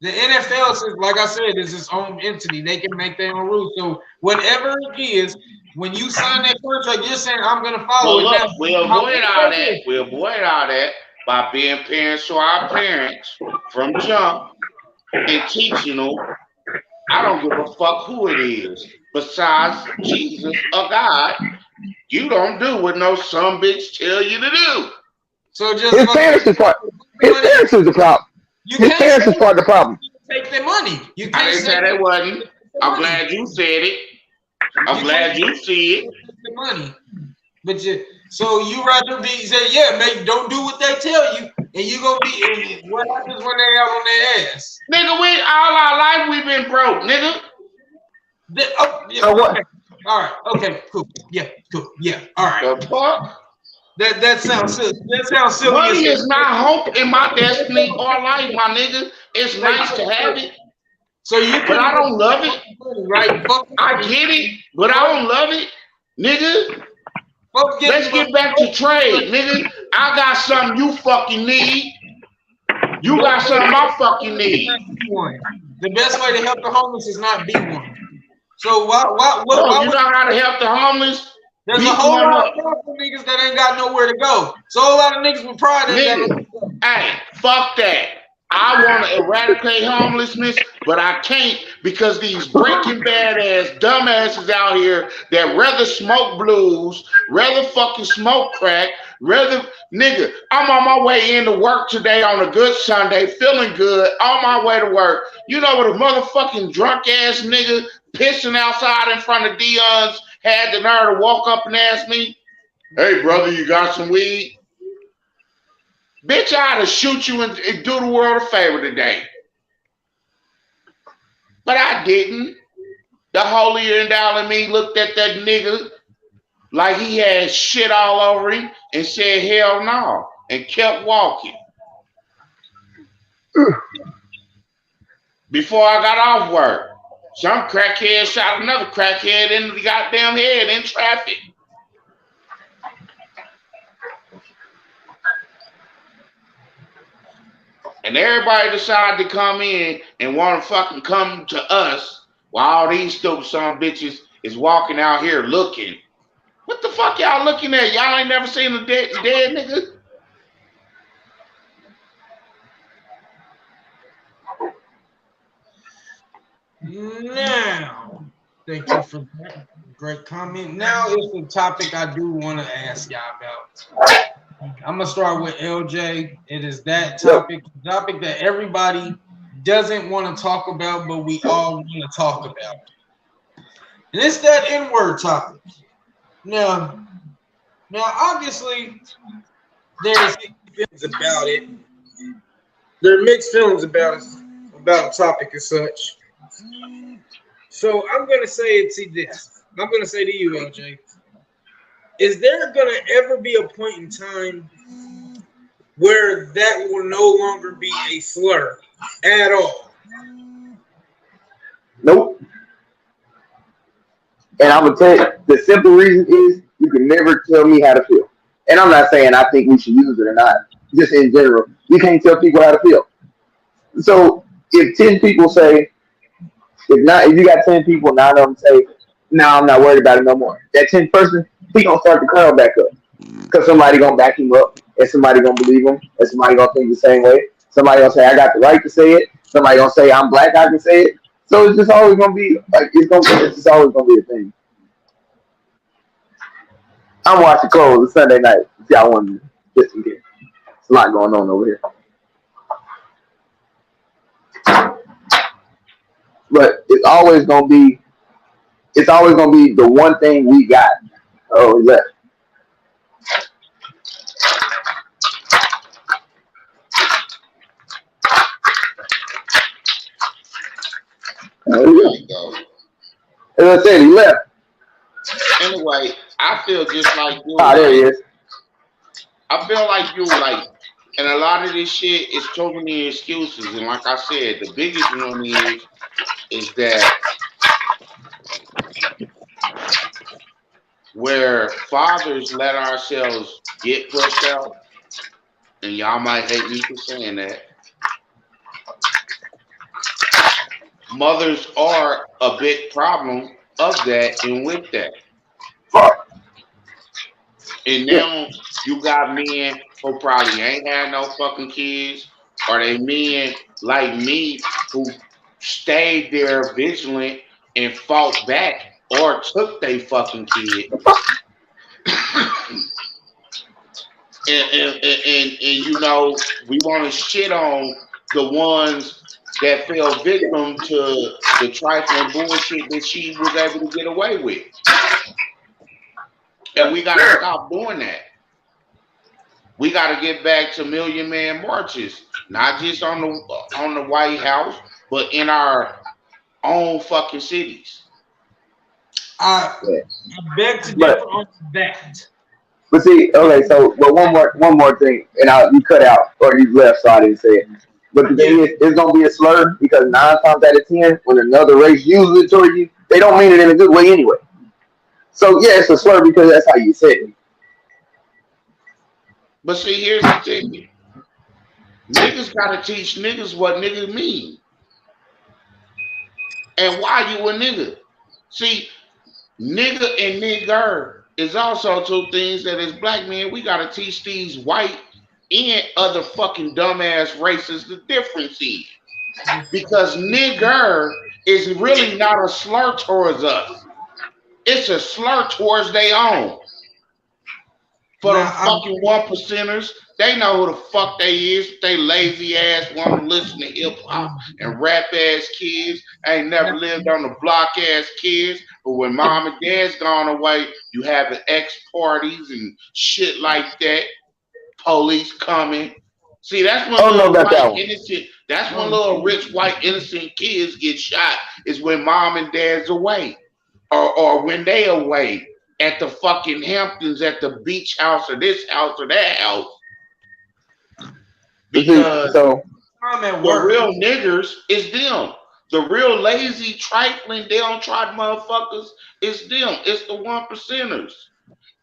The NFL says, like I said, is its own entity. They can make their own rules. So whatever it is, when you sign that contract, you're saying I'm gonna follow it. Look, we avoid all that. We avoid all that by being parents to our parents from jump and teaching them. I don't give a fuck who it is. Besides Jesus or God, you don't do what no some bitch tell you to do. So just his parents is part. His parents is the problem. His parents is part of the problem. Take their money. You can't I didn't say they wasn't. I'm glad you said it. I'm glad you see it. The money, but so you rather be say, yeah, mate, don't do what they tell you, and you gonna be. And what happens when they out on their ass? Nigga, we all our life we've been broke, nigga. So what? Okay. All right. Okay. Cool. Yeah. Cool. Yeah. All right. The fuck? That sounds silly. That sounds silly. Money is not hope in my destiny or life, my nigga. It's nice to have it. So but I don't love it. Right? I get it, but I don't love it, nigga. Let's get back to trade, nigga. I got something you fucking need. You got something I fucking need. The best way to help the homeless is not be one. So why you know how to help the homeless? There's a whole lot of niggas that ain't got nowhere to go. So a lot of niggas with pride. Hey, fuck that. I want to eradicate homelessness, but I can't because these Breaking Bad ass dumbasses out here that rather smoke blues, rather fucking smoke crack, rather nigga. I'm on my way into work today on a good Sunday, feeling good, on my way to work. You know what a motherfucking drunk ass nigga pissing outside in front of Dion's had the nerve to walk up and ask me, "Hey brother, you got some weed?" Bitch, I ought to shoot you and do the world a favor today. But I didn't. The holier and down in me looked at that nigga like he had shit all over him and said, hell no, and kept walking. Before I got off work, some crackhead shot another crackhead in the goddamn head in traffic. And everybody decided to come in and want to fucking come to us while all these stupid son bitches is walking out here looking. What the fuck y'all looking at? Y'all ain't never seen a dead nigga? Now, thank you for that great comment. Now is the topic I do want to ask y'all about. I'm gonna start with LJ. It is that topic that everybody doesn't want to talk about, but we all want to talk about. And it's that N-word topic. Now, obviously, there's feelings about it. There are mixed feelings about the topic as such. So I'm gonna say it to this. I'm gonna say to you, LJ. Is there gonna ever be a point in time where that will no longer be a slur at all? Nope. And I'm gonna tell you the simple reason is you can never tell me how to feel. And I'm not saying I think we should use it or not. Just in general, you can't tell people how to feel. So if 10 people say, if you got 10 people, 9 of them say, "No, I'm not worried about it no more." That 10th person, he gonna start the crowd back up because somebody gonna back him up, and somebody gonna believe him, and somebody gonna think the same way. Somebody gonna say, "I got the right to say it." Somebody gonna say, "I'm black, I can say it." So it's just always gonna be like it's just always gonna be a thing. I'm watching Close It's Sunday night. If y'all want to just in case. There's a lot going on over here. But it's always gonna be the one thing we got. Oh, he left. There you go. As I said, he left. Anyway, I feel just like you. Ah, there he is. I feel like you, like, and a lot of this shit is so many excuses. And like I said, the biggest one is that where fathers let ourselves get pushed out, and y'all might hate me for saying that. Mothers are a big problem of that and with that. Fuck. And Yeah. now you got men who probably ain't had no fucking kids, or they men like me who stayed there vigilant and fought back or took they fucking kid. And you know, we want to shit on the ones that fell victim to the trifling bullshit that she was able to get away with. And we got to stop doing that. We got to get back to Million Man marches, not just on the White House, but in our own fucking cities. I beg to But differ on that. but see, okay, so but one more thing, and you cut out or you left, so I didn't say it. But the thing is, it's gonna be a slur because 9 times out of 10, when another race uses it toward you, they don't mean it in a good way anyway. So yeah, it's a slur because that's how you say it. But see, here's the thing. Niggas got to teach niggas what niggas mean and why you a nigga. See, nigga and nigger is also two things that as black men, we got to teach these white and other fucking dumbass races the difference in. Because nigger is really not a slur towards us. It's a slur towards their own. For them fucking 1%ers, they know who the fuck they is. They lazy ass want to listen to hip hop and rap ass kids. Ain't never lived on the block ass kids. But when mom and dad's gone away, you having ex parties and shit like that. Police coming. See, that's when little white innocent. That's when little rich white innocent kids get shot. Is when mom and dad's away, or when they away at the fucking Hamptons, at the beach house, or this house, or that house. Because the real niggers is them. The real lazy, trifling, downtrodden motherfuckers is them. It's the 1%ers.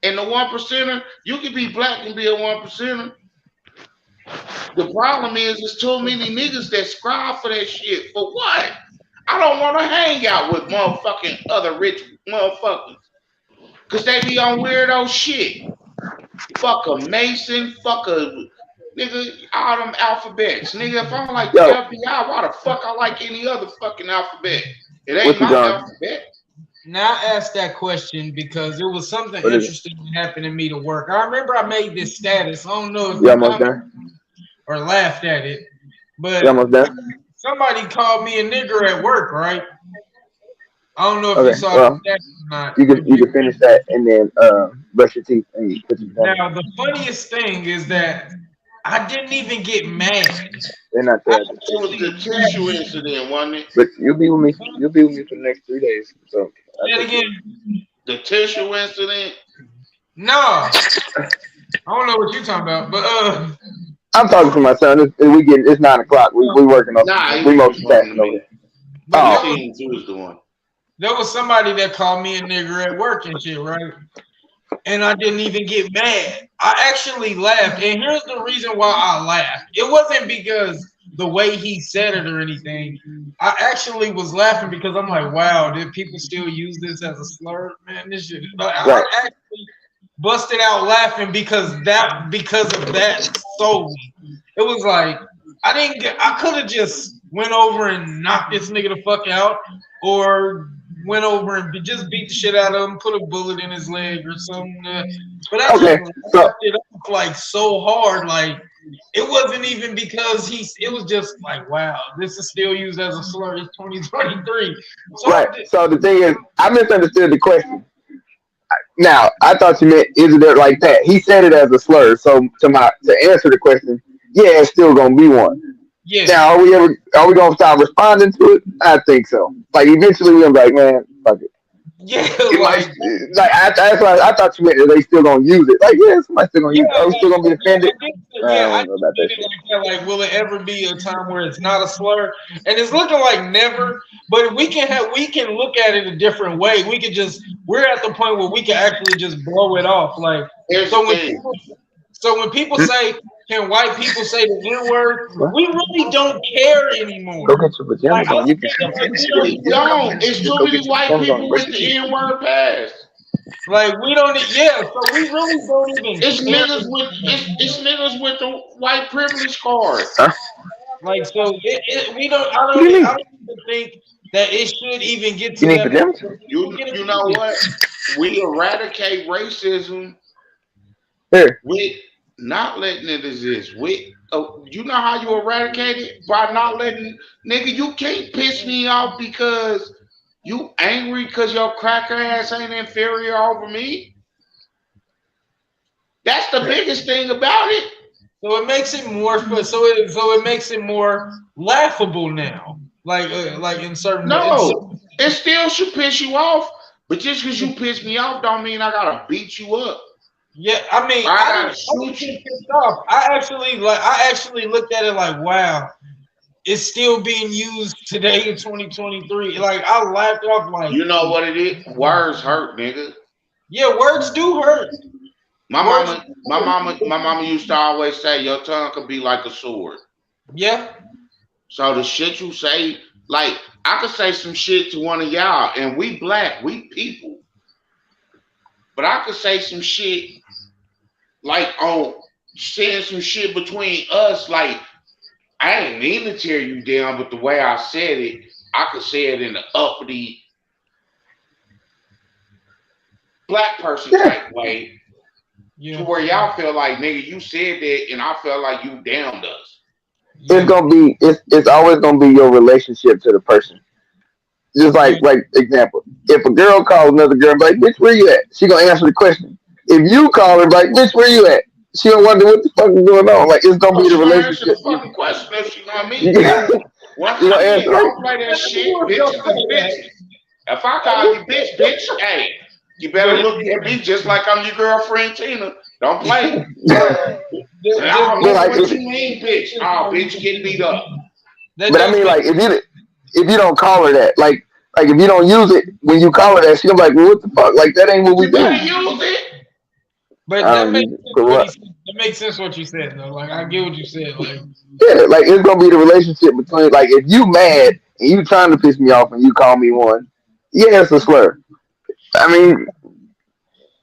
And the 1%er, you can be black and be a 1%er. The problem is, there's too many niggas that scribe for that shit. For what? I don't want to hang out with motherfucking other rich motherfuckers. Because they be on weirdo shit. Fuck a Mason, fuck a nigga, all them alphabets. Nigga, if I don't like the FBI, why the fuck I like any other fucking alphabet? It What ain't you my doing? alphabet. Now I asked that question because it was something What is it? interesting that happened to me to work. I remember I made this status. I don't know if You you almost commented done? or laughed at it, You but almost done? somebody called me a nigger at work, right? I don't know if you Okay. saw the Well, status or not. you can finish that and then brush your teeth and you put your pajamas Now on. the funniest thing is that I didn't even get mad. They're not I there. It was actually the tissue incident, wasn't it? But you'll be with me. You'll be with me for the next 3 days. So I said take care. again. The tissue incident. No, I don't know what you're talking about, but I'm talking to my son. It's 9 o'clock. We working on. Nah, he We was responding to multitasking over me. there. but He Oh, there was seen what you was doing. somebody that called me a nigger at work and shit, right? And I didn't even get mad. I actually laughed. And here's the reason why I laughed. It wasn't because the way he said it or anything. I actually was laughing because I'm like, wow, did people still use this as a slur? Man, this shit. Like, I right. actually busted out laughing because of that solely. It was like I could have just went over and knocked this nigga the fuck out, or went over and just beat the shit out of him, put a bullet in his leg or something. But I just Okay. So laughed it up like so hard, like it wasn't even because it was just like, wow, this is still used as a slur. It's 2023. So right. I did, So the thing is, I misunderstood the question. Now I thought you meant is it like that? He said it as a slur. So to answer the question, yeah, it's still gonna be one. yeah, Now are we gonna stop responding to it? I think so. Like eventually we're gonna be like, man, fuck it. yeah, It might like that's why I thought you meant that they still gonna use it. Like yeah, somebody's still gonna yeah, use it. Are we still gonna be offended? I I don't know did about that it shit. like that. Like, will it ever be a time where it's not a slur? And it's looking like never. But we can look at it a different way. We're at the point where we can actually just blow it off. Like Here's so the when thing. people say, can white people say the N word? What? We really don't care anymore. Go get your Like pajamas on. You can we We don't. It's just too go many get your white pajamas on and people brush with your the teeth. N-word pass. we don't. Yeah. So we really don't even It's care. niggas with it's niggas with the white privilege card. Huh? Like so, we don't. What do you I mean? don't even think that it should even get You to need that point pajamas? where people get You know offended. what? We eradicate racism Here. with not letting it exist. You know how you eradicate it by not letting nigga. You can't piss me off because you angry because your cracker ass ain't inferior over me. That's the biggest thing about it. So it makes it more. So it makes it more laughable now. Like in certain ways. No, it still should piss you off. But just because you piss me off don't mean I gotta beat you up. Yeah, I mean, Or I I gotta didn't shoot you. get pissed off. I actually looked at it like, wow, it's still being used today in 2023. Like I laughed off like, You know what it is? Words hurt, nigga. yeah, words do hurt. My Words, mama, my mama used to always say your tongue could be like a sword. yeah, So the shit you say, like I could say some shit to one of y'all, and we black, we people. But I could say some shit like on saying some shit between us, like I ain't mean to tear you down, but the way I said it, I could say it in the uppity black person Yeah. type way. To yeah, where y'all feel like, nigga, you said that, and I felt like you damned us. It's yeah, gonna be it's always gonna be your relationship to the person. Just yeah. like example, if a girl calls another girl and be like, bitch, where you at? She gonna answer the question. If you call her like, bitch, where you at? She gonna wonder what the fuck is going on. Like it's gonna Oh, be the she gonna answer relationship. the fucking question if she know You me. Once gonna again, answer I like don't play that shit. You were Bitches so is bad. bitches. If I call you bitch, hey, you better look at me just like I'm your girlfriend Tina. Don't play. Just Oh but nigga, like what you mean, bitch? Oh, bitch, you getting beat up. that but I just mean like makes if you don't call her that, like if you don't use it when you call her that, she gonna be like, well, what the fuck? Like that ain't what we You better do. use it. but I that don't makes use it. sense So what he what? said. That makes sense what you said though. Like I get what you said. Like Yeah, like it's gonna be the relationship between like if you mad and you trying to piss me off and you call me one, yeah, it's a slur. I mean,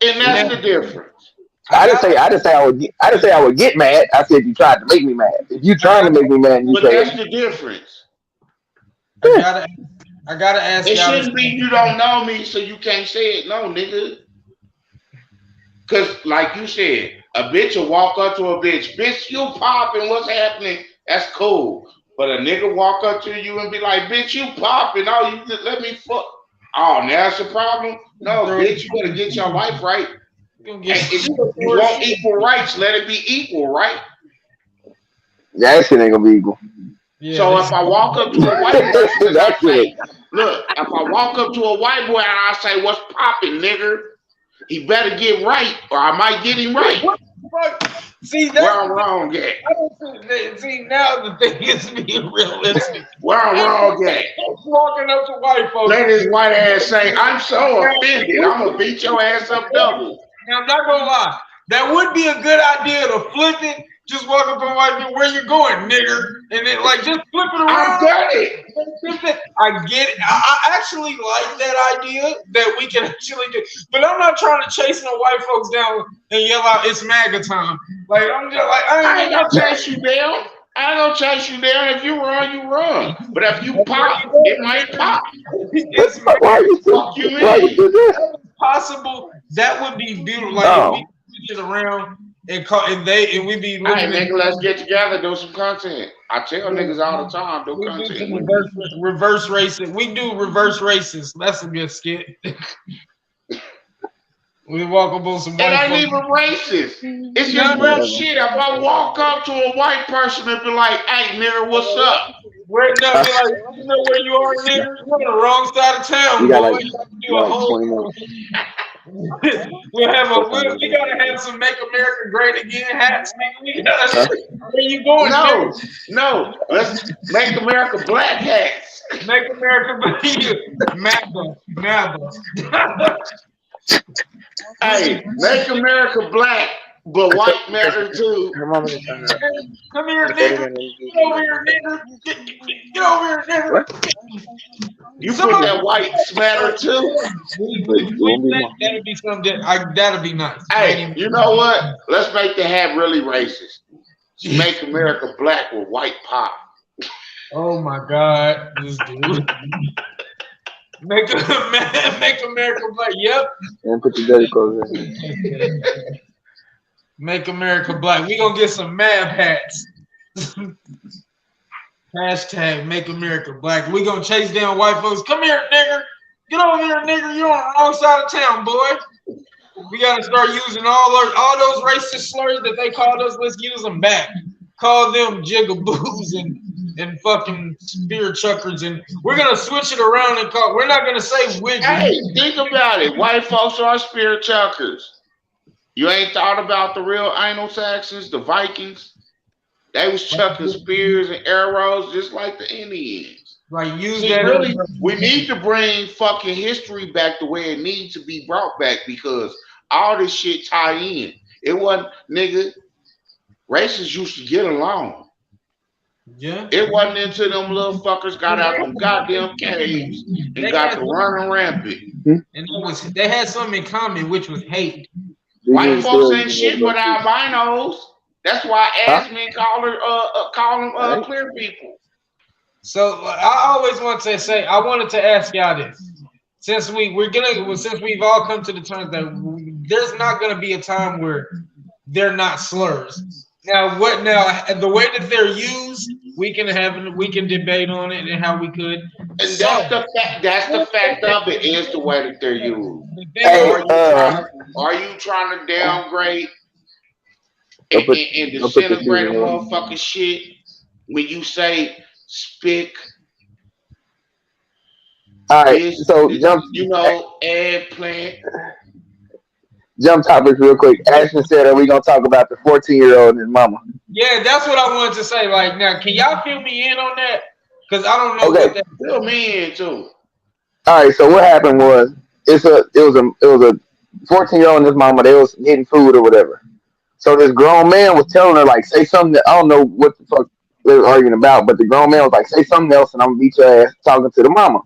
And now that's the difference. I got I didn't say I would get mad. I said you tried to make me mad. If you I trying to got make me mad and you But say that's the difference. I yeah, gotta I gotta ask It y'all. shouldn't be you don't know me, so you can't say it. No, nigga. Cause like you said, a bitch will walk up to a bitch, you popping, what's happening? That's cool. But a nigga walk up to you and be like, bitch, you popping. Oh, you just let me fuck. Oh, now that's a problem? No, bitch, you better get your life right. And if you want equal rights, let it be equal, right? That shit ain't gonna be equal. Yeah, So if I walk up to a white person and I That say, shit. look, if I walk up to a white boy and I say, what's popping, nigga? He better get right, or I might get him right. See, Where I'm wrong at? See, now the thing is being realistic. Where I'm wrong at? Walking up to white folks. Let his white ass say, I'm so offended. I'm gonna beat your ass up double. Now, I'm not gonna lie. That would be a good idea to flip it. Just walk up to white people, where you going, nigger? And then like just flip it around. I've done it. I get it. I actually like that idea that we can actually do. But I'm not trying to chase no white folks down and yell out it's MAGA time. Like I'm just like I ain't gonna chase you down. I ain't gonna chase you down. If you run, you run. But if you pop, it might pop. It's Why you Fuck you why you in. do that? possible. That would be beautiful. Like No. if we switch it around and we be Hey, looking nigga, let's get together, do some content. I tell niggas all the time, do we do content. some reverse racing. We do reverse races. That's a good skit. We walk up on some It white ain't folks. even racist. It's just real shit. If I walk up to a white person and be like, hey, nigga, what's up? Where be like, you know where you are, nigga? You're on the wrong side of town, You got boy. like, Do a whole 20 minutes. we gotta have some Make America Great Again hats, nigga. We gotta, where you going, nigga? No. Let's make America black hats. Make America MAGA. Hey, make America black, but white matter too. Her mama just turned up. Come here, nigga. Get over here, nigga. Get over here, nigga. You put that white matter too. That'd be something. That'd be nice. Hey, you know what? Let's make the hat really racist. Make America black with white pop. Oh my God, this dude. Make America black. Yep. And put your dirty clothes in. Make America black. We gonna get some MAV hats. Hashtag Make America Black. We gonna chase down white folks. Come here, nigger. Get over here, nigger. You're on the wrong side of town, boy. We gotta start using all those racist slurs that they called us. Let's use them back. Call them jigaboos and fucking spear chuckers, and we're gonna switch it around and call. We're not gonna say wiggy. Hey, think about it. White folks are spear chuckers. You ain't thought about the real Anglo-Saxons, the Vikings? They was chucking spears and arrows just like the Indians. Like use See, that. really, we need to bring fucking history back the way it needs to be brought back because all this shit tie in. It wasn't, nigga, races used to get along. Yeah. It wasn't until them little fuckers got out them goddamn caves and got to running rampant. And they had something in common, which was hate. White folks ain't shit but albinos. That's why Asmin call them clear people. So I always want to say, I wanted to ask y'all this. Since we've all come to the terms that there's not gonna be a time where they're not slurs. Now the way that they're used, we can debate on it and how we could. And that's the fact of it is the way that they're used. Are you trying to downgrade and disintegrate a motherfucking shit when you say spick? All right, so jump. Eggplant. Jump topics real quick. Ashton said, "Are we gonna talk about the 14-year-old and his mama?" Yeah, that's what I wanted to say. Like, now, can y'all fill me in on that? Because I don't know what that. Fill me in too. All right, so what happened was it was a 14-year-old and his mama. They was getting food or whatever. So this grown man was telling her like, say something that I don't know what the fuck they were arguing about, but the grown man was like, say something else and I'm gonna beat your ass talking to the mama.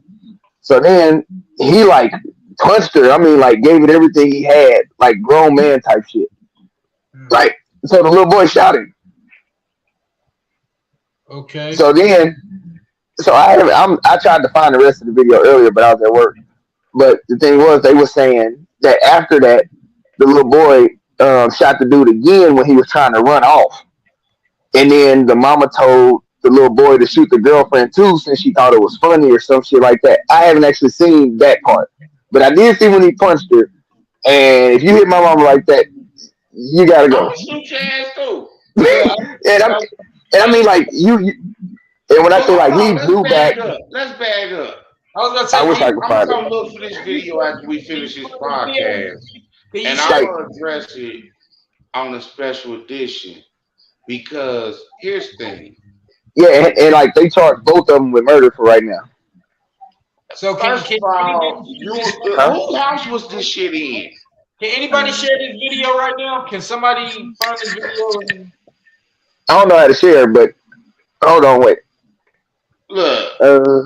So then he like punched her. I mean, like gave it everything he had, like grown man type shit. Like, so the little boy shot him. Okay. So then So I tried to find the rest of the video earlier, but I was at work. But the thing was, they were saying that after that, the little boy shot the dude again when he was trying to run off, and then the mama told the little boy to shoot the girlfriend too, since she thought it was funny or some shit like that. I haven't actually seen that part, but I did see when he punched her. And if you hit my mama like that, you gotta I'm go. gonna shoot your ass too. Yeah, And I mean, like you. And when I But say hold like on, he let's blew back, bag up. Let's bag up. I was gonna I say, wish I could I'm gonna find it. come look for this video after we finish this podcast, can you and share? I'm Like, gonna address it on a special edition because here's the thing. yeah, and like they charged both of them with murder for right now. So First of all, Huh? whose house was this shit in? can anybody share this video right now? Can somebody find this video? I don't know how to share, but hold on, wait. Look, Uh,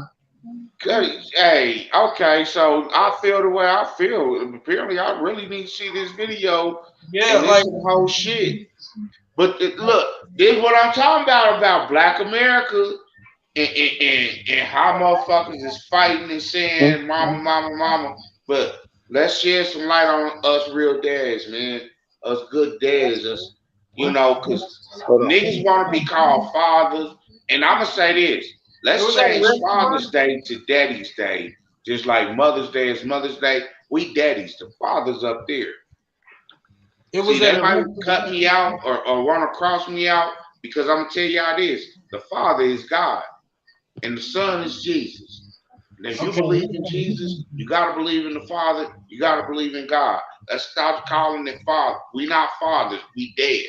hey, okay, so I feel the way I feel. Apparently, I really need to see this video, Yeah, and this like some whole shit. But look, this is what I'm talking about Black America and how motherfuckers is fighting and saying mama, mama, mama. But let's shed some light on us real dads, man. Us good dads, us, because hold on. niggas want to be called fathers. And I'm going to say this. it Let's was that change red Father's one. Day to Daddy's Day. Just like Mother's Day is Mother's Day. We daddies, the fathers up there. It was See, they that might red cut me out or want to cross me out because I'm going to tell y'all this. The Father is God and the Son is Jesus. And if you Okay. believe in Jesus, you got to believe in the Father. You got to believe in God. Let's stop calling it Father. We not fathers. We dead.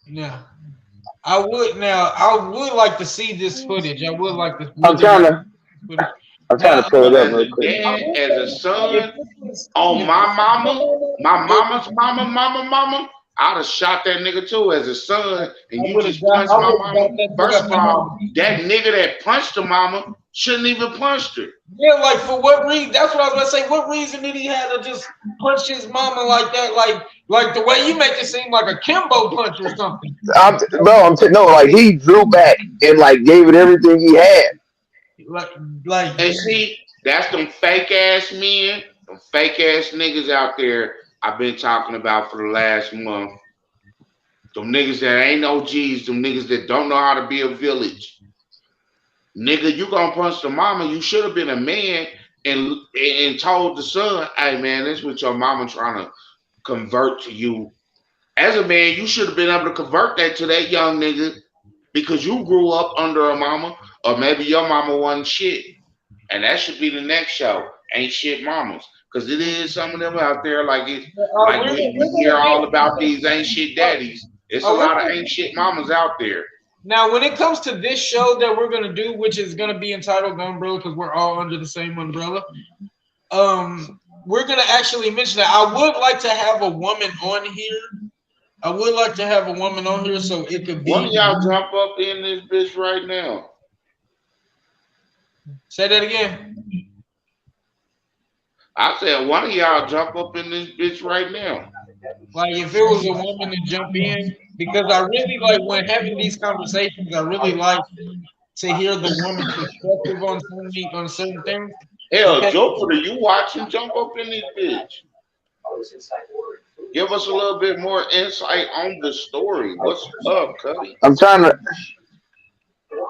Yeah. I would like to see this footage. I would like to I'm really trying like to, footage. I'm trying Now, to pull But it up as real a quick. dad, as a son, if on my mama, my if mama's mama, I'd have shot that nigga too as a son, and I you would have just got punched I my would have mama. got that First nigga of my all, mama. that nigga that punched the mama shouldn't even punched her. Yeah, like for what reason? That's what I was gonna say. What reason did he have to just punch his mama like that? Like the way you make it seem like a Kimbo punch or something. No, like he drew back and like gave it everything he had. Like like And see, that's them fake ass men, them fake ass niggas out there I've been talking about for the last month. Them niggas that ain't OGs, them niggas that don't know how to be a village. Nigga, you gonna punch the mama, you should have been a man and told the son, hey man, this is what your mama trying to convert to you. As a man, you should have been able to convert that to that young nigga because you grew up under a mama, or maybe your mama wasn't shit. And that should be the next show. Ain't shit mamas. Cause it is some of them out there like we hear we're all gonna about these ain't shit get daddies. It's a lot of ain't shit mamas out there. now when it comes to this show that we're gonna do, which is gonna be entitled The Umbrella, because we're all under the same umbrella. We're gonna actually mention that I would like to have a woman on here. I would like to have a woman on here so it could One of be. y'all jump up in this bitch right now. Say that again. I said one of y'all jump up in this bitch right now. Like if it was a woman to jump in, because I really like when having these conversations. I really like to hear the woman's perspective on certain things. Hell, Okay. Joker, you watching jump up in this bitch? Give us a little bit more insight on the story. What's up, Cuddy? I'm trying to,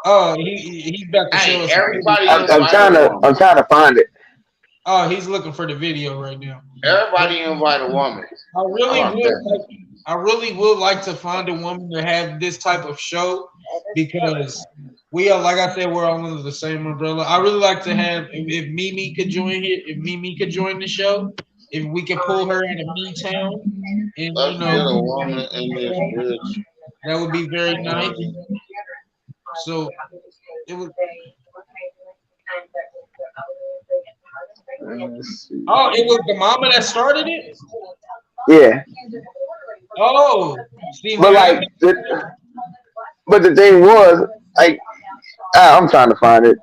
Oh, he's about to show Hey, us. everybody I'm, I'm invite a trying to, woman. I'm trying to find it. Oh, he's looking for the video right now. Everybody invite a woman. I really How about would. that? I really would like to find a woman to have this type of show because we are, like I said, we're all under the same umbrella. I really like to have if Mimi could join here, if Mimi could join the show, if we could pull her out of Me Town, and Let's get a woman in this bitch. that would be very nice. So it was. Let's see. Oh, it was the mama that started it. Yeah, Oh, see, but now, like, but the thing was, like, I'm trying to find it.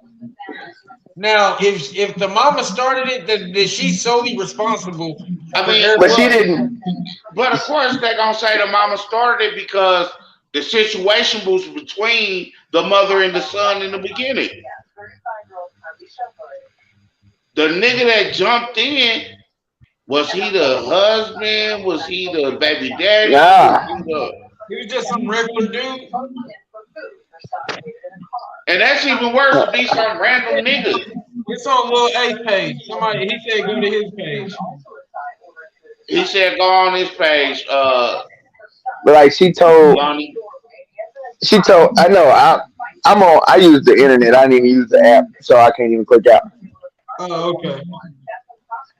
now if the mama started it, then she's solely responsible. I For mean, every- But she didn't. but of course they're gonna say the mama started it because the situation was between the mother and the son in the beginning. The nigga that jumped in, was he the husband? Was he the baby daddy? Was Nah, he the? He was just some regular dude. And that's even worse to be some random nigga. It's on Lil A page. Somebody he said go to his page. He said go on this page, but like Lonnie. she told. I know. I'm on. I use the internet. I didn't even use the app, so I can't even click out. Oh, okay.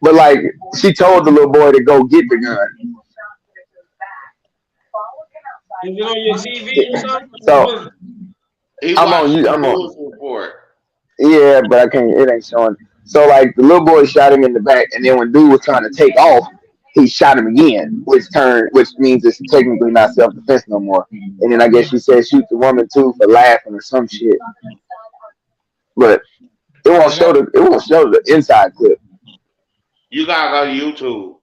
But like, she told the little boy to go get the gun. Is it on your TV or something? So He I'm on watched you. the I'm on. news report. Yeah, but I can't. It ain't showing. So like, the little boy shot him in the back, and then when dude was trying to take off, he shot him again, which means it's technically not self defense no more. And then I guess she said shoot the woman too for laughing or some shit. But Yeah, that, it won't show the inside clip. You gotta go to YouTube.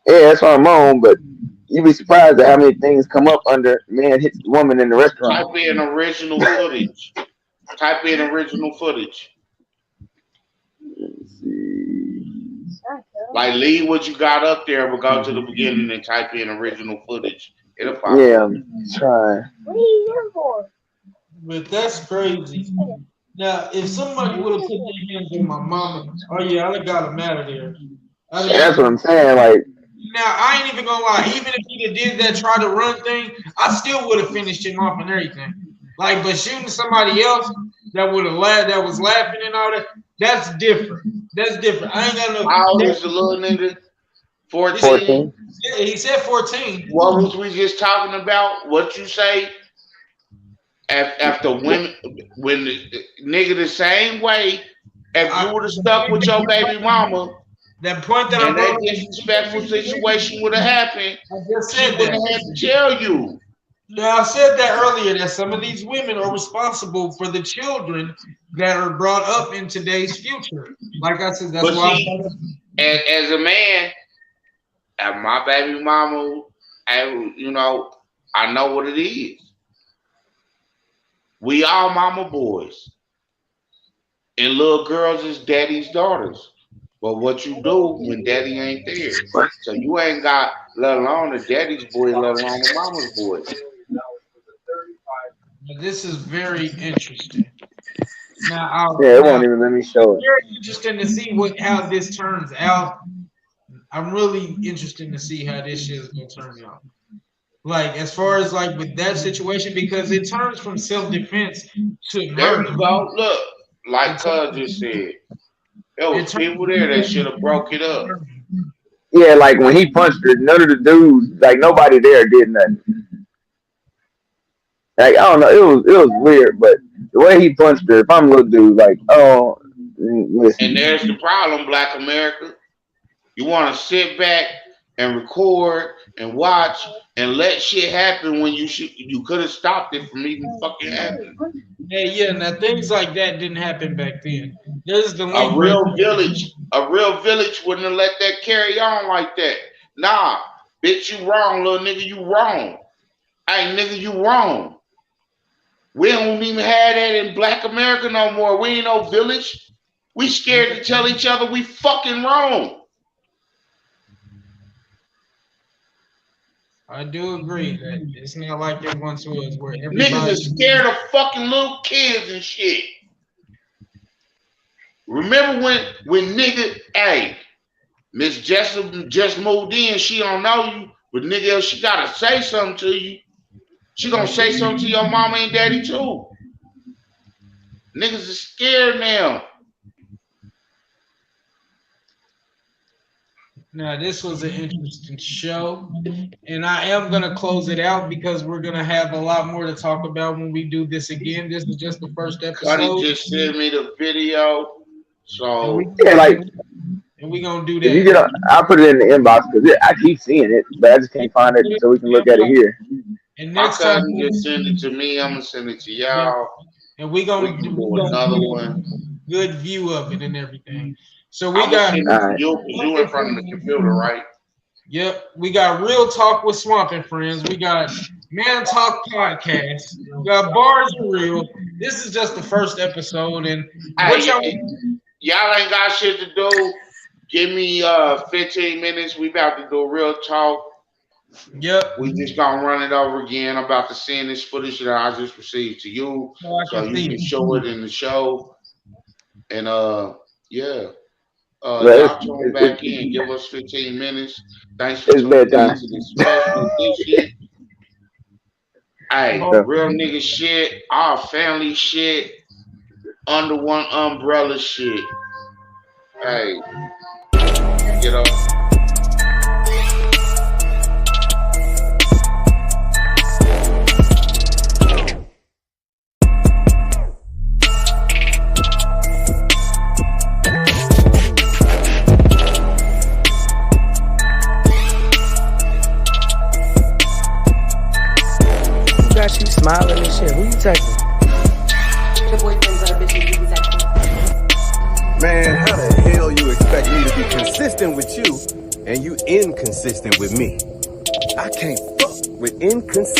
Yeah, that's what I'm on. But you'd be surprised at how many things come up under man hits the woman in the restaurant. Type in original footage. Type in original footage. Let's see. Like leave what you got up there, but go to the beginning and type in original footage. It'll pop Yeah, up. I'm trying. but that's crazy. Now, if somebody would have put their hands on my mama, oh yeah, I'd have got him out of there. That's what I'm saying. Like, Now, I ain't even gonna lie. Even if he'd have did that try to run thing, I still would have finished him off and everything. Like, but shooting somebody else that would have laughed, that was laughing and all that, that's different. That's different. I ain't got no. How old is the little nigga? 14? 14. Yeah, he said 14. What was we just talking about? What you say? After women, when the nigga the same way, if you would have stuck with your baby mama, That point that I and brought that disrespectful situation would have happened, I just she said wouldn't that. have had to tell you. Now, I said that earlier that some of these women are responsible for the children that are brought up in today's future. Like I said, that's But why. see, as a man, and my baby mama, I know what it is. We all mama boys, and little girls is daddy's daughters. But what you do when daddy ain't there? So you ain't got, let alone the daddy's boy, let alone the mama's boy. This is very interesting. Now, yeah, it won't even let me show it's it. very interesting to see how this turns out. I'm really interested to see how this shit is gonna turn out. Like as far as like with that situation, because it turns from self-defense to There murder. you go. Look, like Cuz just said, there was people there that should have broke it up. Yeah, like when he punched her, none of the dudes, like nobody there did nothing. Like I don't know, it was weird, but the way he punched her, if I'm a little dude, like And listen, there's the problem, Black America. You want to sit back and record and watch and let shit happen when you could have stopped it from even fucking happening. Yeah. Now things like that didn't happen back then. There's the A link. real village wouldn't have let that carry on like that. Nah, bitch, you wrong, little nigga, you wrong. Hey, nigga, you wrong. We don't even have that in Black America no more. We ain't no village. We scared to tell each other we fucking wrong. I do agree that it's not like it once was where Niggas everybody. is scared of fucking little kids and shit. Remember when nigga, hey, Miss Jessup just moved in, she don't know you, but nigga, she gotta say something to you. She gonna say something to your mama and daddy too. Niggas is scared now. Now, this was an interesting show, and I am going to close it out because we're going to have a lot more to talk about when we do this again. This is just the first Cuddy episode. just sent me the video, so yeah, like And we're going to do if you that. get, I'll put it in the inbox because I keep seeing it, but I just can't find it so we can look at it here. And my next time, cousin just sent it to me. I'm gonna send it to y'all. and we're We going can to do do another a one. good view of it and everything. So we I'm gonna got, send it to you because you in front of the computer, right? yep, we got Real Talk with Swamp and Friends. We got Man Talk Podcast. We got Bars and Real. This is just the first episode, and Hey, what y'all, y'all ain't got shit to do, give me 15 minutes. We about to do a real talk. Yep. We just gonna run it over again. I'm about to send this footage that I just received to you, so you can show it in the show. And yeah. Y'all tune back in. Give us 15 minutes. Thanks for tuning in to this special edition. Hey, real nigga shit, our family shit, under one umbrella shit. Hey, get up. Got you smiling and shit. Who you texting? Your boyfriend's other bitches you be texting. Man, how the hell you expect me to be consistent with you and you inconsistent with me? I can't fuck with inconsistent.